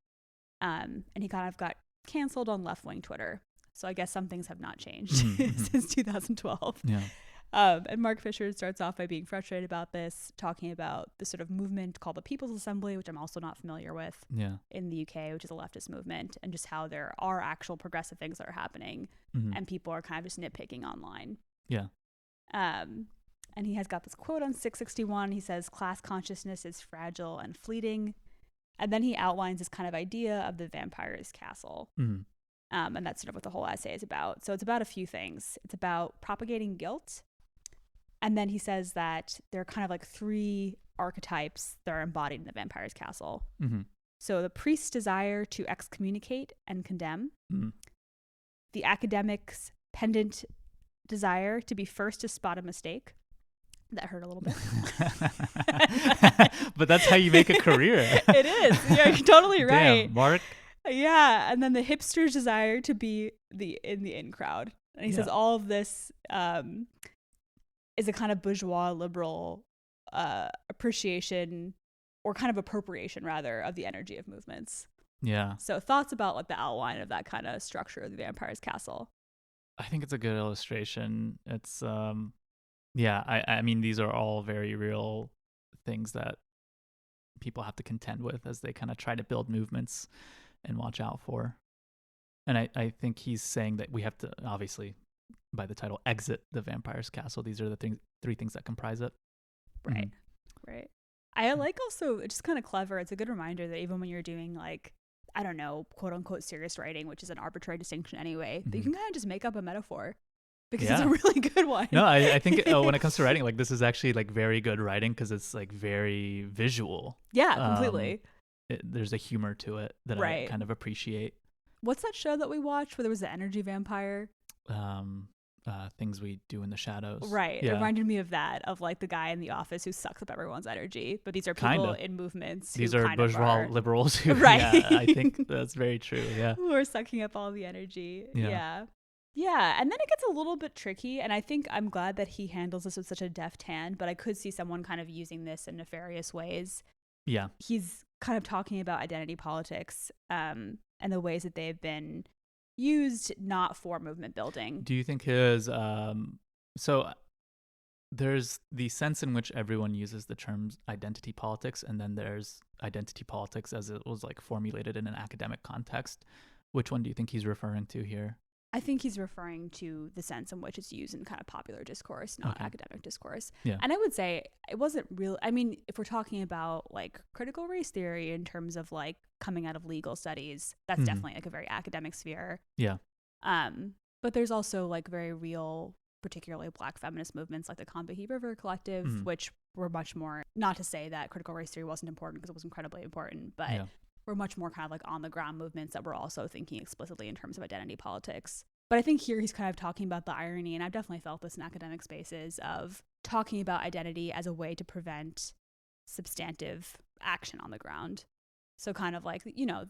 And he kind of got canceled on left-wing Twitter. So I guess some things have not changed since 2012. Yeah. And Mark Fisher starts off by being frustrated about this, talking about the sort of movement called the People's Assembly, which I'm also not familiar with, in the UK, which is a leftist movement, and just how there are actual progressive things that are happening, and people are kind of just nitpicking online. Yeah. And he has got this quote on 661. He says, class consciousness is fragile and fleeting. And then he outlines this kind of idea of the vampire's castle. Mm-hmm. And that's sort of what the whole essay is about. So it's about a few things. It's about propagating guilt. And then he says that there are kind of like three archetypes that are embodied in the vampire's castle. Mm-hmm. So the priest's desire to excommunicate and condemn. Mm-hmm. The academic's pendant desire to be first to spot a mistake. That hurt a little bit. But that's how you make a career. It is. Yeah, you're totally right. Damn, Mark. Yeah. And then the hipster's desire to be in the in crowd. And he says all of this is a kind of bourgeois liberal appreciation, or kind of appropriation rather, of the energy of movements. Yeah. So thoughts about like the outline of that kind of structure of the vampire's castle. I think it's a good illustration. It's I mean, these are all very real things that people have to contend with as they kind of try to build movements and watch out for. And I think he's saying that we have to, obviously, by the title, exit the vampire's castle. These are the three things that comprise it. Right. Right. I like also, it's just kind of clever. It's a good reminder that even when you're doing like, I don't know, quote unquote serious writing, which is an arbitrary distinction anyway, but you can kind of just make up a metaphor because it's a really good one. No, I think when it comes to writing, like this is actually like very good writing because it's like very visual. Yeah, completely. There's a humor to it that I kind of appreciate. What's that show that we watched where there was the energy vampire? Things we do in the shadows. Right. Yeah. It reminded me of that, of like the guy in the office who sucks up everyone's energy. But these are people in movements. These are bourgeois liberals who, right. Yeah, I think that's very true. Yeah. Who are sucking up all the energy. Yeah. Yeah. And then it gets a little bit tricky. And I think I'm glad that he handles this with such a deft hand, but I could see someone kind of using this in nefarious ways. Yeah. He's kind of talking about identity politics and the ways that they've been used not for movement building. Do you think his so there's the sense in which everyone uses the terms identity politics, and then there's identity politics as it was like formulated in an academic context. Which one do you think he's referring to here? I think he's referring to the sense in which it's used in kind of popular discourse, not academic discourse. Yeah. And I would say it wasn't real. I mean, if we're talking about like critical race theory in terms of like coming out of legal studies, that's definitely like a very academic sphere. Yeah. But there's also like very real, particularly Black feminist movements like the Combahee River Collective, which were much more, not to say that critical race theory wasn't important because it was incredibly important, but were much more kind of like on the ground movements that were also thinking explicitly in terms of identity politics. But I think here he's kind of talking about the irony, and I've definitely felt this in academic spaces, of talking about identity as a way to prevent substantive action on the ground. So kind of like, you know,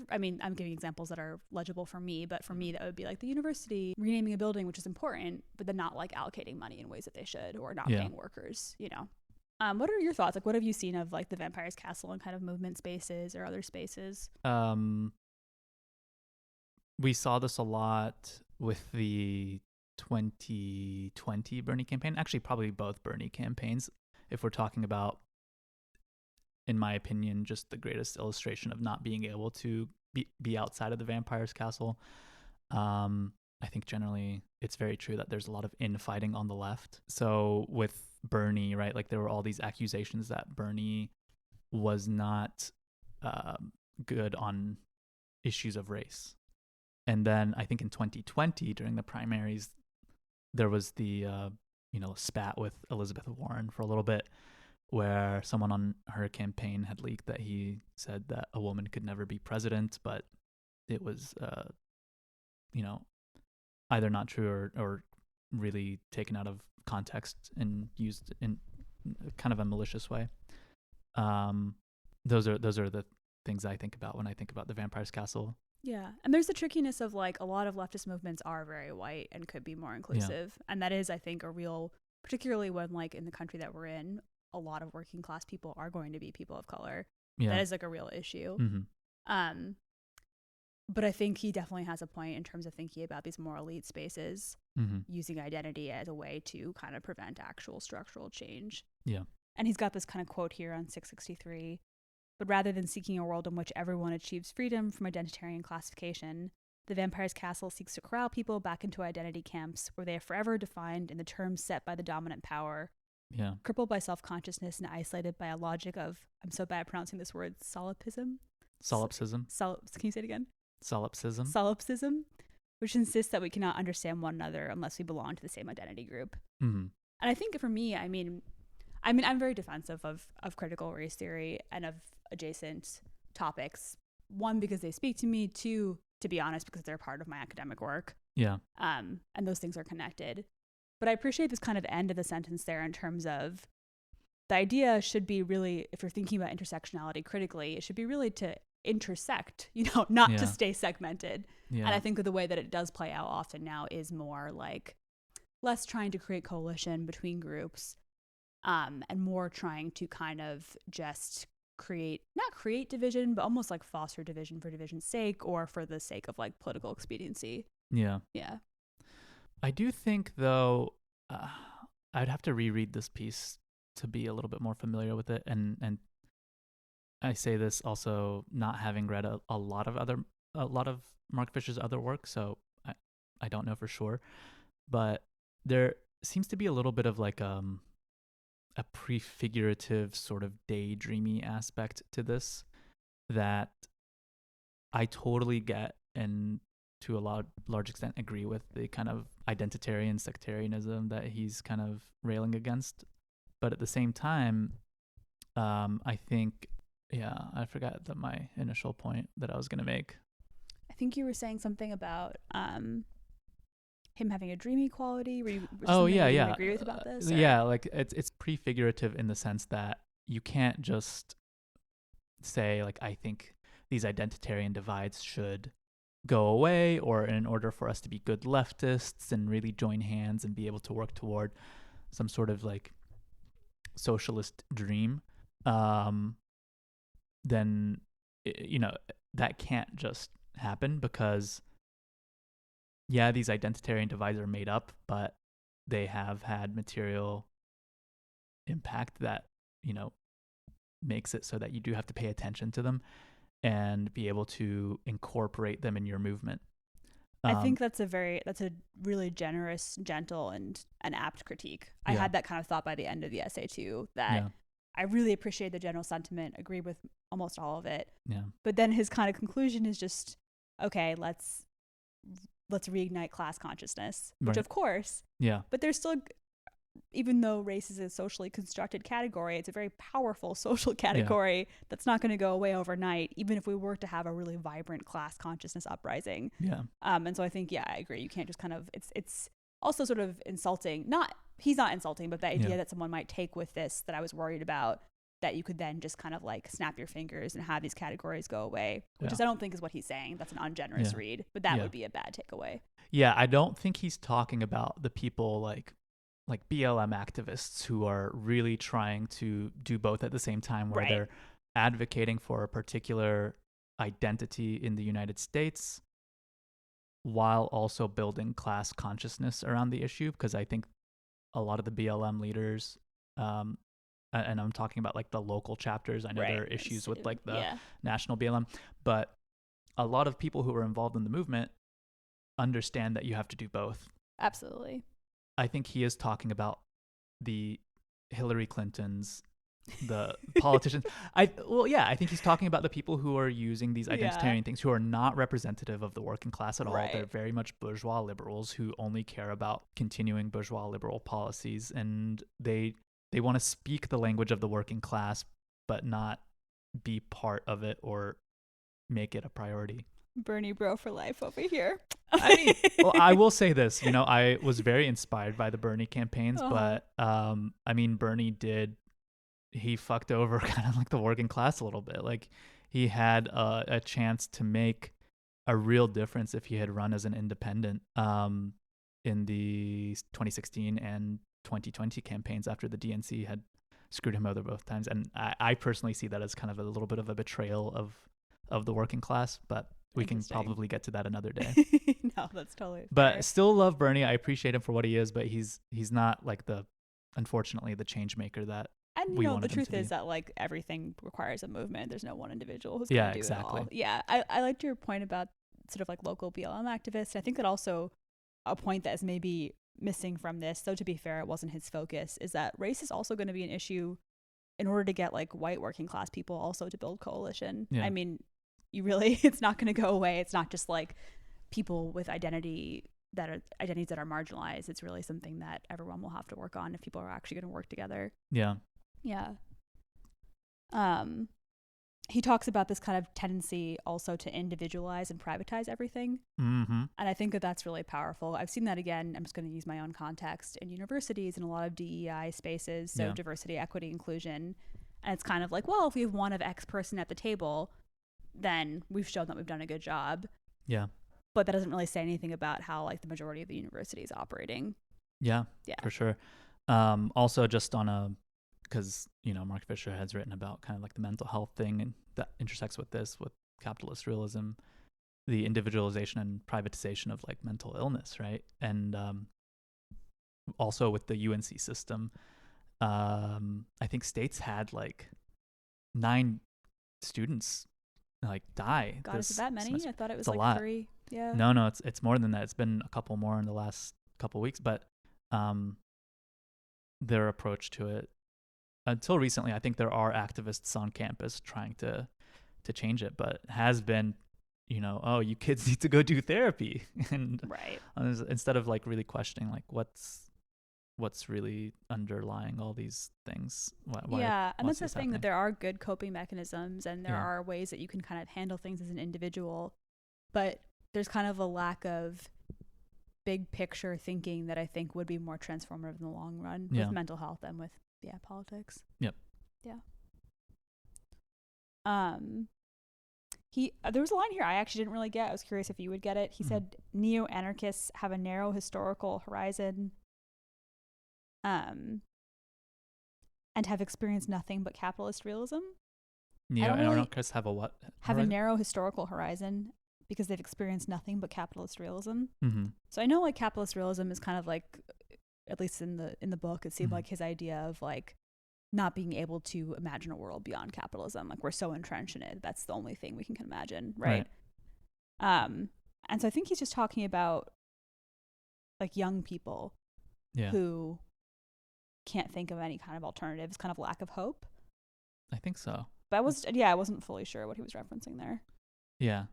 I mean, I'm giving examples that are legible for me, but for me that would be like the university renaming a building, which is important, but then not like allocating money in ways that they should, or not paying workers, you know. What are your thoughts? Like, what have you seen of like the Vampire's Castle and kind of movement spaces or other spaces? We saw this a lot with the 2020 Bernie campaign. Actually, probably both Bernie campaigns. If we're talking about, in my opinion, just the greatest illustration of not being able to be outside of the Vampire's Castle. I think generally it's very true that there's a lot of infighting on the left. So with Bernie, right, like there were all these accusations that Bernie was not good on issues of race. And then I think in 2020 during the primaries, there was the spat with Elizabeth Warren for a little bit, where someone on her campaign had leaked that he said that a woman could never be president, but it was either not true or really taken out of context and used in kind of a malicious way. Those are the things I think about when I think about the Vampire's Castle. Yeah. And there's the trickiness of like a lot of leftist movements are very white and could be more inclusive. Yeah. And that is, I think, a real, particularly when like in the country that we're in, a lot of working class people are going to be people of color. Yeah. That is like a real issue. Mm-hmm. But I think he definitely has a point in terms of thinking about these more elite spaces, using identity as a way to kind of prevent actual structural change. Yeah. And he's got this kind of quote here on 663. But rather than seeking a world in which everyone achieves freedom from identitarian classification, the Vampire's Castle seeks to corral people back into identity camps where they are forever defined in the terms set by the dominant power, crippled by self-consciousness and isolated by a logic of, I'm so bad at pronouncing this word, solipsism? Solipsism. Can you say it again? Solipsism. Solipsism, which insists that we cannot understand one another unless we belong to the same identity group. Mm-hmm. And I think for me, I mean, I'm very defensive of critical race theory and of adjacent topics. One, because they speak to me. Two, to be honest, because they're part of my academic work. Yeah. And those things are connected. But I appreciate this kind of end of the sentence there in terms of the idea should be really, if you're thinking about intersectionality critically, it should be really to intersect, not to stay segmented. Yeah. And I think that the way that it does play out often now is more like less trying to create coalition between groups, and more trying to kind of just not create division, but almost like foster division for division's sake or for the sake of like political expediency. Yeah. Yeah. I do think, though, I'd have to reread this piece to be a little bit more familiar with it. And I say this also not having read a lot of other a lot of Mark Fisher's other work, so I don't know for sure, but there seems to be a little bit of like a prefigurative sort of daydreamy aspect to this that I totally get and to a large extent agree with the kind of identitarian sectarianism that he's kind of railing against. But at the same time, I think, I forgot my initial point that I was going to make. I think you were saying something about him having a dreamy quality. Were you agree with about this? Yeah, like it's prefigurative in the sense that you can't just say like, I think these identitarian divides should go away, or in order for us to be good leftists and really join hands and be able to work toward some sort of like socialist dream, then that can't just happen, because these identitarian divides are made up, but they have had material impact that makes it so that you do have to pay attention to them and be able to incorporate them in your movement. I think that's a really generous, gentle, and an apt critique. I had that kind of thought by the end of the essay too, that I really appreciate the general sentiment, agree with almost all of it. Yeah. But then his kind of conclusion is just, okay, let's reignite class consciousness, which of course. Yeah. But there's still, even though race is a socially constructed category, it's a very powerful social category that's not going to go away overnight, even if we were to have a really vibrant class consciousness uprising. Yeah. And so I think, I agree. You can't just kind of, it's also sort of insulting. He's not insulting, but the idea that someone might take with this that I was worried about, that you could then just kind of like snap your fingers and have these categories go away, which is, I don't think is what he's saying. That's an ungenerous read, but that would be a bad takeaway. Yeah. I don't think he's talking about the people like BLM activists who are really trying to do both at the same time, where they're advocating for a particular identity in the United States while also building class consciousness around the issue. Because I think a lot of the BLM leaders, and I'm talking about like the local chapters, I know there are issues with like the national BLM, but a lot of people who are involved in the movement understand that you have to do both. Absolutely. I think he is talking about the Hillary Clintons, the politicians. I think he's talking about the people who are using these identitarian things, who are not representative of the working class at all. They're very much bourgeois liberals who only care about continuing bourgeois liberal policies, and they want to speak the language of the working class, but not be part of it or make it a priority. Bernie bro for life over here. I mean, well, I will say this, I was very inspired by the Bernie campaigns, but I mean, Bernie he fucked over kind of like the working class a little bit. Like, he had a chance to make a real difference if he had run as an independent in the 2016 and 2020 campaigns after the DNC had screwed him over both times. And I personally see that as kind of a little bit of a betrayal of the working class, but we can probably get to that another day. No, that's totally fair. But still love Bernie. I appreciate him for what he is, but he's not like unfortunately the change maker that we wanted him to be. The truth is that like everything requires a movement. There's no one individual who's going to do it all. Yeah, I liked your point about sort of like local BLM activists. I think that also a point that is maybe missing from this, though to be fair, it wasn't his focus, is that race is also going to be an issue in order to get like white working class people also to build coalition. I mean, it's not going to go away. It's not just like people with identities that are marginalized. It's really something that everyone will have to work on if people are actually going to work together. Yeah. He talks about this kind of tendency also to individualize and privatize everything. Mm-hmm. And I think that that's really powerful. I've seen that again. I'm just going to use my own context in universities and a lot of DEI spaces. So diversity, equity, inclusion. And it's kind of like, well, if we have one of X person at the table, then we've shown that we've done a good job. Yeah. But that doesn't really say anything about how like the majority of the university is operating. Yeah, for sure. Also just because, Mark Fisher has written about kind of like the mental health thing, and that intersects with this, with capitalist realism, the individualization and privatization of like mental illness, right? And also with the UNC system, I think states had like 9 students like die. God, is it that many? I thought it was like a lot. 3. Yeah. No, it's more than that. It's been a couple more in the last couple weeks, but their approach to it, until recently, I think there are activists on campus trying to change it, but has been, oh, you kids need to go do therapy, and right, instead of like really questioning like what's really underlying all these things. And that's the thing, that there are good coping mechanisms, and there are ways that you can kind of handle things as an individual, but there's kind of a lack of big picture thinking that I think would be more transformative in the long run with mental health and with politics. Yep. Yeah. There was a line here I actually didn't really get. I was curious if you would get it. He said neo-anarchists have a narrow historical horizon and have experienced nothing but capitalist realism. Neo-anarchists have a what? Have a narrow historical horizon because they've experienced nothing but capitalist realism. Mm-hmm. So I know like capitalist realism is kind of like, at least in the book, it seemed like his idea of like not being able to imagine a world beyond capitalism. Like we're so entrenched in it. That's the only thing we can imagine. Right. And so I think he's just talking about like young people who can't think of any kind of alternatives, kind of lack of hope. I think so. But I wasn't fully sure what he was referencing there. Yeah.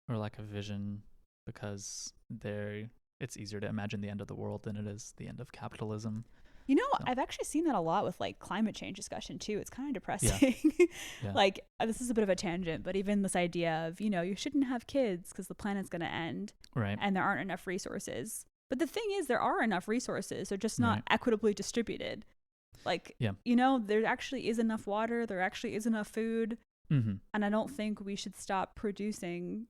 Or lack of vision, because it's easier to imagine the end of the world than it is the end of capitalism. I've actually seen that a lot with like climate change discussion too. It's kind of depressing. Yeah. Like this is a bit of a tangent, but even this idea of, you shouldn't have kids because the planet's going to end. Right. And there aren't enough resources. But the thing is, there are enough resources. They're just not equitably distributed. Like, there actually is enough water. There actually is enough food. Mm-hmm. And I don't think we should stop producing.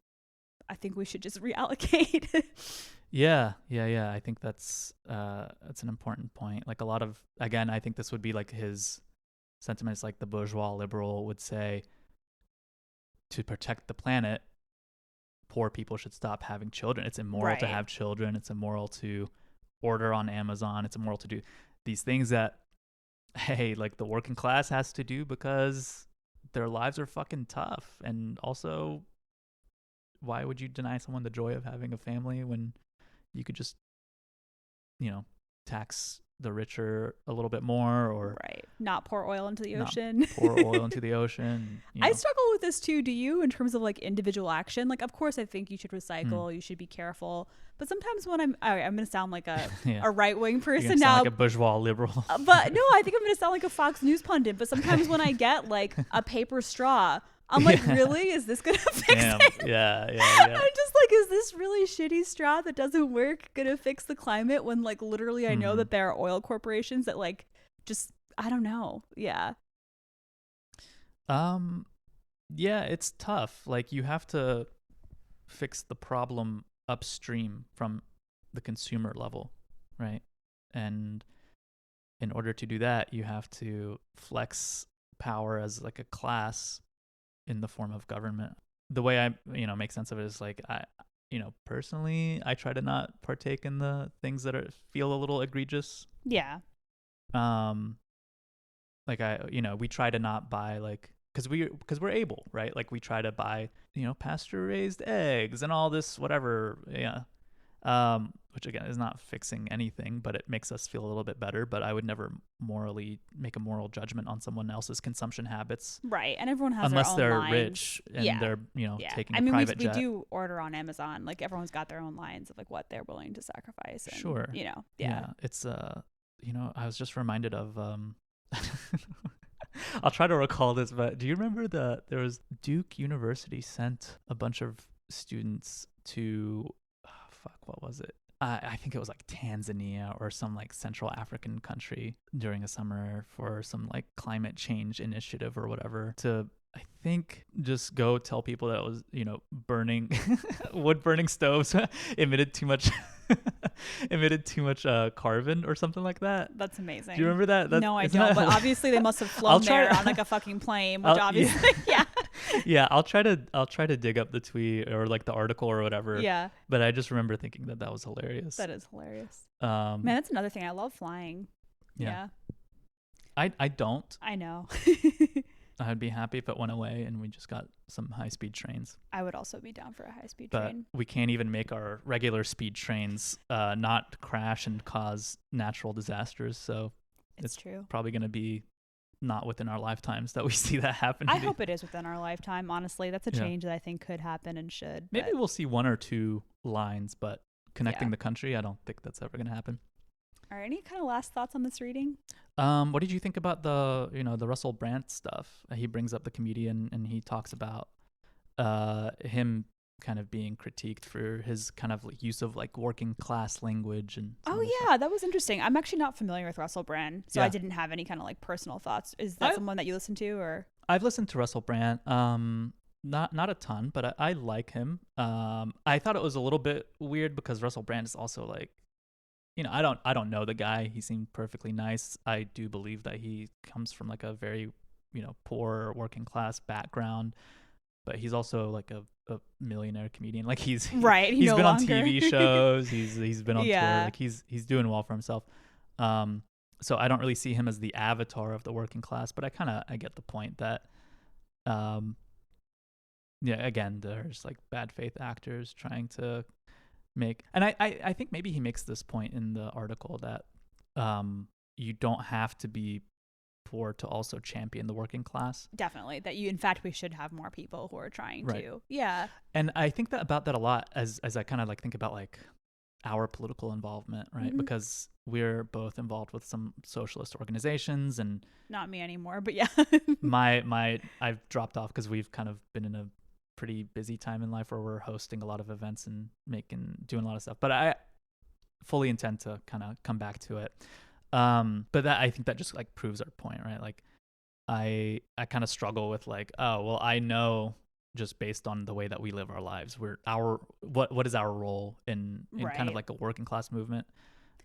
I think we should just reallocate. Yeah. I think that's an important point. Like a lot of, again, I think this would be like his sentiments, like the bourgeois liberal would say, to protect the planet, poor people should stop having children. It's immoral to have children. It's immoral to order on Amazon. It's immoral to do these things that, hey, like the working class has to do because their lives are fucking tough. And also, why would you deny someone the joy of having a family when you could just, tax the richer a little bit more, or not pour oil into the ocean. Pour oil into the ocean. I struggle with this too. Do you, in terms of like individual action? Like, of course, I think you should recycle. You should be careful. But sometimes when I'm going to sound like a right-wing person now, sound like a bourgeois liberal. But no, I think I'm going to sound like a Fox News pundit. But sometimes when I get like a paper straw, I'm like, really? Is this going to fix it? Yeah. I'm just like, is this really shitty straw that doesn't work going to fix the climate when like literally I know that there are oil corporations that like just, I don't know. Yeah. Yeah, it's tough. Like you have to fix the problem upstream from the consumer level, right? And in order to do that, you have to flex power as like a class in the form of government. The way I, make sense of it is like I, personally, I try to not partake in the things that feel a little egregious. Yeah. Like we try to not buy like, because we're able, right? Like we try to buy, pasture raised eggs and all this whatever, which again is not fixing anything, but it makes us feel a little bit better. But I would never morally make a moral judgment on someone else's consumption habits, right? And everyone has unless their own they're lines. Rich and they're taking a I mean, private we jet. do order on Amazon. Like everyone's got their own lines of like what they're willing to sacrifice. And, sure. It's I was just reminded of I'll try to recall this, but do you remember there was Duke University sent a bunch of students to what was it? I think it was like Tanzania or some like Central African country during a summer for some like climate change initiative or whatever, to I think just go tell people that it was, burning wood burning stoves emitted too much carbon or something like that. That's amazing. Do you remember that? No, I don't. But obviously they must have flown there on like a fucking plane, which obviously, Yeah, I'll try to dig up the tweet or like the article or whatever. Yeah. But I just remember thinking that was hilarious. That is hilarious. Man, that's another thing. I love flying. Yeah. I don't. I know. I'd be happy if it went away and we just got some high-speed trains. I would also be down for a high-speed But train. we can't even make our regular speed trains not crash and cause natural disasters. So It's true. Probably going to be not within our lifetimes that we see that happen. I hope it is within our lifetime. Honestly, that's a change that I think could happen and should. Maybe we'll see 1 or 2 lines, but connecting Yeah. the country, I don't think that's ever going to happen. Are any kind of last thoughts on this reading? What did you think about the Russell Brand stuff? He brings up the comedian and he talks about him kind of being critiqued for his kind of like use of like working class language and That was interesting. I'm actually not familiar with Russell Brand, so I didn't have any kind of like personal thoughts. Is that someone that you listen to, or? I've listened to Russell Brand, not a ton, but I like him. I thought it was a little bit weird because Russell Brand is also like, I don't know the guy. He seemed perfectly nice. I do believe that he comes from like a very poor working class background, but he's also like a millionaire comedian. Like he's right. He's been on TV shows. He's been on tour. Like he's doing well for himself. So I don't really see him as the avatar of the working class, but I get the point that, again, there's like bad faith actors trying to make, and I think maybe he makes this point in the article that you don't have to be poor to also champion the working class. Definitely. That in fact, we should have more people who are trying to. Yeah. And I think about that a lot as I kind of like think about like our political involvement, right? Mm-hmm. Because we're both involved with some socialist organizations, and not me anymore, but yeah. I've dropped off because we've kind of been in a pretty busy time in life where we're hosting a lot of events and doing a lot of stuff. But I fully intend to kind of come back to it. But I think that just like proves our point, right? Like I kind of struggle with like, oh, well, I know just based on the way that we live our lives, what is our role in kind of like a working class movement?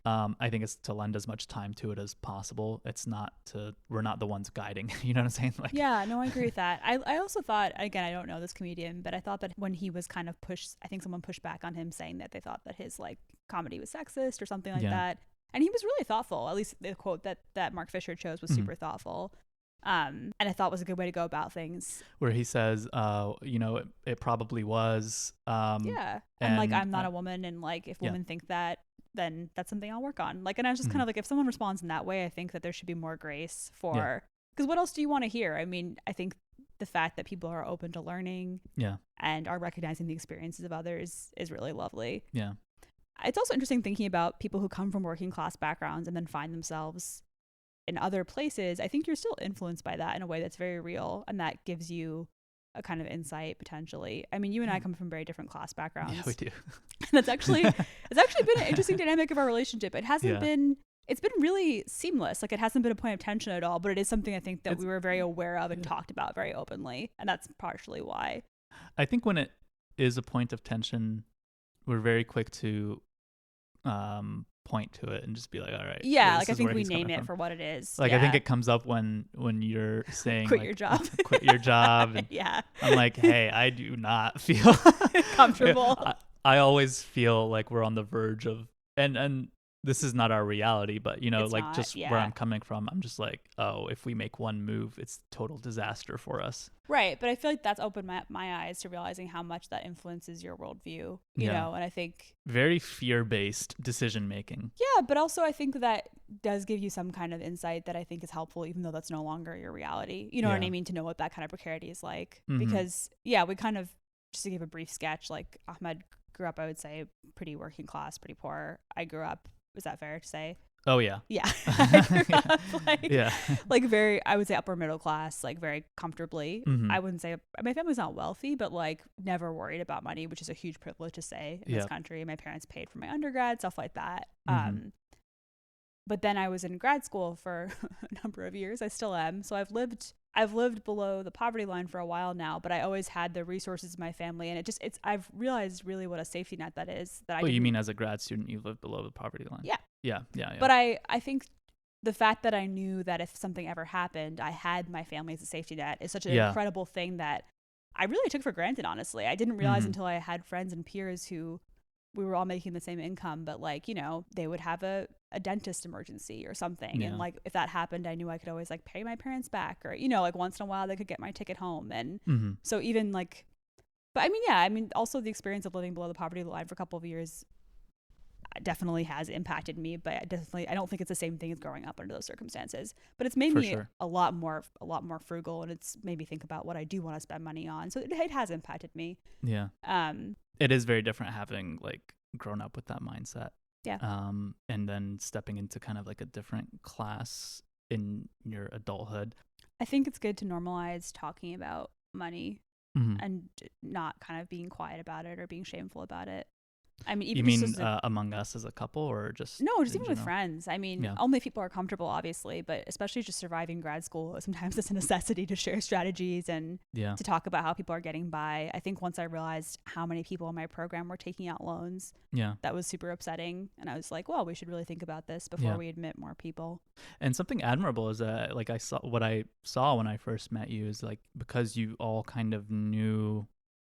I think it's to lend as much time to it as possible. We're not the ones guiding. You know what I'm saying? Like, yeah, no, I agree with that. I also thought, again, I don't know this comedian, but I thought that when he was kind of pushed, I think someone pushed back on him saying that they thought that his like comedy was sexist or something like that. And he was really thoughtful. At least the quote that Mark Fisher chose was super thoughtful. And I thought was a good way to go about things. Where he says, it probably was. And like, I'm not a woman. And like, if women think that, then that's something I'll work on. Like, and I was just kind of like, if someone responds in that way, I think that there should be more grace for, because what else do you want to hear? I mean, I think the fact that people are open to learning and are recognizing the experiences of others is really lovely. Yeah. It's also interesting thinking about people who come from working class backgrounds and then find themselves in other places. I think you're still influenced by that in a way that's very real, and that gives you a kind of insight potentially. I mean, you and I come from very different class backgrounds. Yeah, we do. And that's actually been an interesting dynamic of our relationship. It hasn't been. It's been really seamless. Like, it hasn't been a point of tension at all, but it is something I think that we were very aware of and talked about very openly, and that's partially why. I think when it is a point of tension, we're very quick to point to it and just be like, all right. Yeah, like I think we name it for what it is. Like I think it comes up when you're saying quit like, your job. Quit your job. And yeah. I'm like, hey, I do not feel comfortable. I always feel like we're on the verge of and this is not our reality, but It's like not, just where I'm coming from, I'm just like, oh, if we make one move, it's total disaster for us. Right. But I feel like that's opened my eyes to realizing how much that influences your worldview, you know, and I think very fear-based decision making. Yeah. But also I think that does give you some kind of insight that I think is helpful, even though that's no longer your reality. You know what I mean? To know what that kind of precarity is like, because we kind of, just to give a brief sketch, like Ahmed grew up, I would say, pretty working class, pretty poor. I grew up, is that fair to say? Oh yeah. Yeah. I grew up like very, I would say upper middle class, like very comfortably. I wouldn't say my family's not wealthy, but like never worried about money, which is a huge privilege to say in this country. My parents paid for my undergrad, stuff like that. But then I was in grad school for a number of years. I still am. So I've lived below the poverty line for a while now, but I always had the resources in my family, and I've realized really what a safety net that is. You mean as a grad student, you lived below the poverty line? Yeah. But I think the fact that I knew that if something ever happened, I had my family as a safety net is such an incredible thing that I really took for granted, honestly. I didn't realize until I had friends and peers who we were all making the same income, but like, you know, they would have a dentist emergency or something. Yeah. And like, if that happened, I knew I could always like pay my parents back, or, you know, like once in a while they could get my ticket home. And so even like, but I mean, yeah, I mean, also the experience of living below the poverty line for a couple of years definitely has impacted me, but I don't think it's the same thing as growing up under those circumstances. But it's made me a lot more frugal, and it's made me think about what I do want to spend money on. So it has impacted me. Yeah. It is very different having like grown up with that mindset. Yeah. And then stepping into kind of like a different class in your adulthood. I think it's good to normalize talking about money and not kind of being quiet about it or being shameful about it. I mean, even you mean among us as a couple, or just just even with friends. I mean, only if people are comfortable, obviously, but especially just surviving grad school, sometimes it's a necessity to share strategies and to talk about how people are getting by. I think once I realized how many people in my program were taking out loans, that was super upsetting, and I was like, well, we should really think about this before we admit more people. And something admirable is that, like, I saw when I first met you is like, because you all kind of knew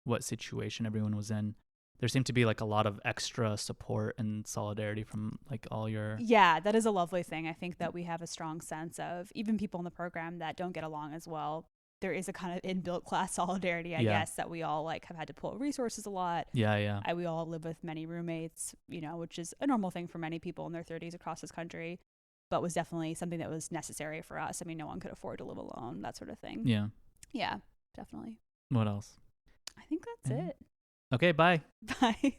what situation everyone was in, there seemed to be like a lot of extra support and solidarity from like all your... Yeah, that is a lovely thing. I think that we have a strong sense of, even people in the program that don't get along as well, there is a kind of inbuilt class solidarity, I guess, that we all like have had to pull resources a lot. Yeah. We all live with many roommates, you know, which is a normal thing for many people in their 30s across this country, but was definitely something that was necessary for us. I mean, no one could afford to live alone, that sort of thing. Yeah, definitely. What else? I think that's it. Okay, bye. Bye.